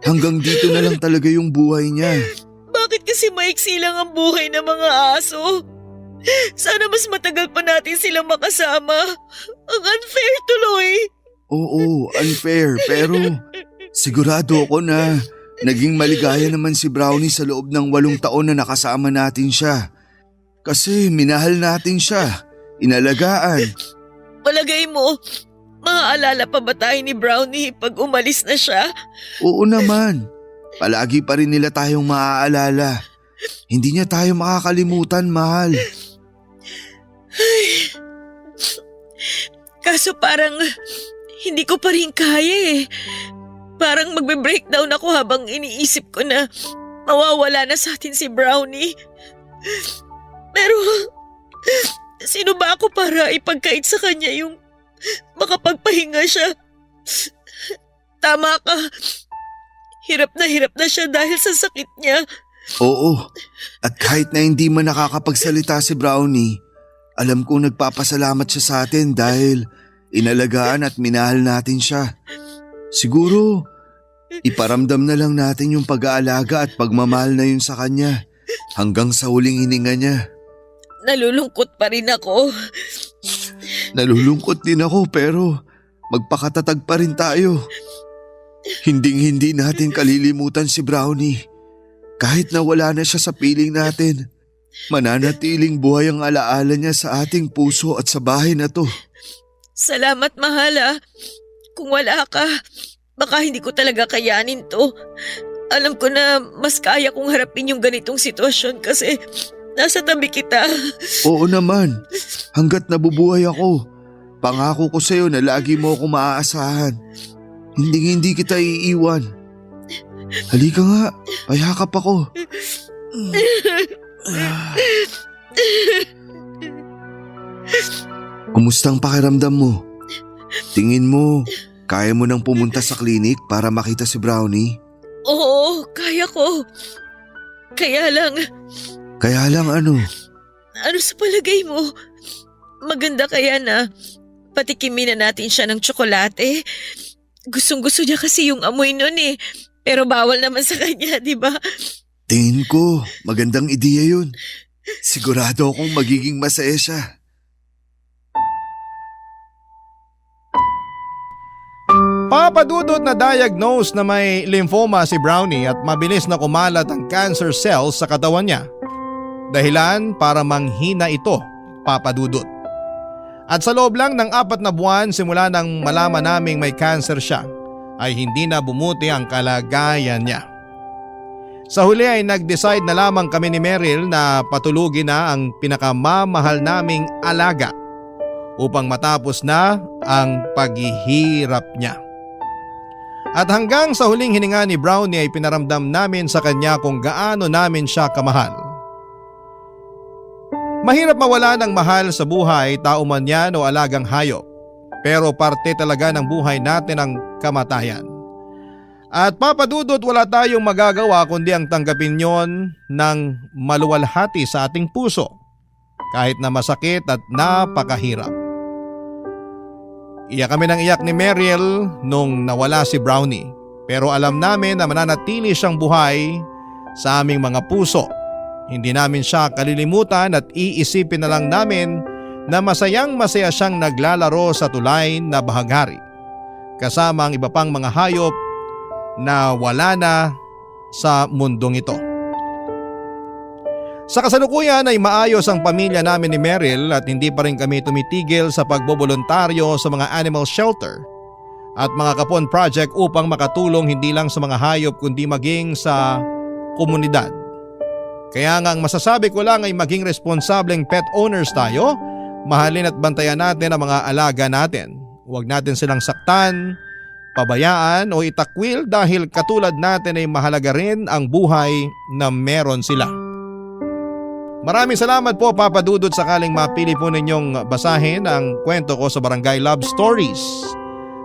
hanggang dito na lang talaga yung buhay niya. Bakit kasi maiksi lang ang buhay ng mga aso? Sana mas matagal pa natin silang makasama. Ang unfair tuloy. Oo, unfair pero sigurado ako na naging maligaya naman si Brownie sa loob ng 8 taon na nakasama natin siya. Kasi minahal natin siya, inalagaan. Palagay mo, maaalala pa ba tayo ni Brownie pag umalis na siya? Oo naman, palagi pa rin nila tayong maaalala. Hindi niya tayo makakalimutan, mahal. Kaso parang hindi ko pa rin kaya eh. Parang magbe-breakdown ako habang iniisip ko na mawawala na sa atin si Brownie. Pero sino ba ako para ipagkait sa kanya yung makapagpahinga siya? Tama ka. Hirap na siya dahil sa sakit niya. Oo, at kahit na hindi man nakakapagsalita si Brownie, alam kong nagpapasalamat siya sa atin dahil inalagaan at minahal natin siya. Siguro, iparamdam na lang natin yung pag-aalaga at pagmamahal na yun sa kanya hanggang sa huling hininga niya. Nalulungkot pa rin ako. Nalulungkot din ako pero magpakatatag pa rin tayo. Hinding-hindi natin kalilimutan si Brownie. Kahit na wala na siya sa piling natin, mananatiling buhay ang alaala niya sa ating puso at sa bahay na to. Salamat, mahal ah. Kung wala ka, baka hindi ko talaga kayanin to. Alam ko na mas kaya kong harapin yung ganitong sitwasyon kasi nasa tabi kita. Oo naman, hanggat nabubuhay ako, pangako ko sa'yo na lagi mo ako maaasahan. Hindi kita iiwan. Halika nga, payakap ako. Kumusta ang pakiramdam mo? Tingin mo, kaya mo nang pumunta sa klinik para makita si Brownie? Oo, kaya ko. Kaya lang ano? Ano sa palagay mo? Maganda kaya na patikimin na natin siya ng tsokolate? Gustong-gusto niya kasi yung amoy nun eh. Pero bawal naman sa kanya, di ba? Tingin ko, magandang ideya yun. Sigurado akong magiging masaya siya. Papadudot na diagnose na may lymphoma si Brownie at mabilis na kumalat ang cancer cells sa katawan niya. Dahilan para manghina ito, papadudot. At sa loob lang ng 4 na buwan simula nang malaman naming may cancer siya, ay hindi na bumuti ang kalagayan niya. Sa huli ay nag-decide na lamang kami ni Meryl na patulugin na ang pinakamamahal naming alaga upang matapos na ang paghihirap niya. At hanggang sa huling hininga ni Brownie ay pinaramdam namin sa kanya kung gaano namin siya kamahal. Mahirap mawala ng mahal sa buhay, tao man yan o alagang hayop. Pero parte talaga ng buhay natin ang kamatayan. At papadudot wala tayong magagawa kundi ang tanggapin yon ng maluwalhati sa ating puso. Kahit na masakit at napakahirap. Iyak kami ng iyak ni Meryl nung nawala si Brownie. Pero alam namin na mananatili siyang buhay sa aming mga puso. Hindi namin siya kalilimutan at iisipin na lang namin na masayang masaya siyang naglalaro sa tulay na bahaghari. Kasama ang iba pang mga hayop na wala na sa mundong ito. Sa kasalukuyan ay maayos ang pamilya namin ni Meryl at hindi pa rin kami tumitigil sa pagbobolontaryo sa mga animal shelter at mga kapon project upang makatulong hindi lang sa mga hayop kundi maging sa komunidad. Kaya nga ang masasabi ko lang ay maging responsableng pet owners tayo, mahalin at bantayan natin ang mga alaga natin. Huwag natin silang saktan, pabayaan o itakwil dahil katulad natin ay mahalaga rin ang buhay na meron sila. Maraming salamat po Papa Dudut sakaling mapili po ninyong basahin ang kwento ko sa Barangay Love Stories.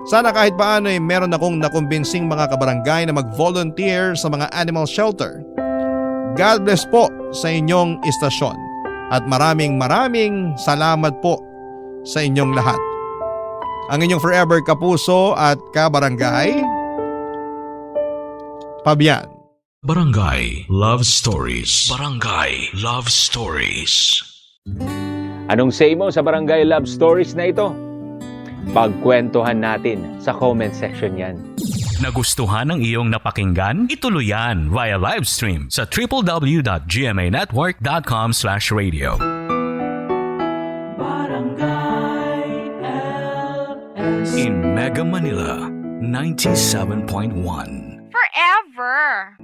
Sana kahit paano ay meron akong nakumbinsing mga kabarangay na mag-volunteer sa mga animal shelter. God bless po sa inyong istasyon at maraming salamat po sa inyong lahat. Ang inyong forever kapuso at kabarangay, Fabian. Barangay Love Stories. Barangay Love Stories. Anong say mo sa Barangay Love Stories na ito? Pagkwentuhan natin sa comment section yan. Nagustuhan ng iyong napakinggan? Ituloy yan via live stream sa www.gmanetwork.com/radio. Barangay LS. In Mega Manila, 97.1. Forever.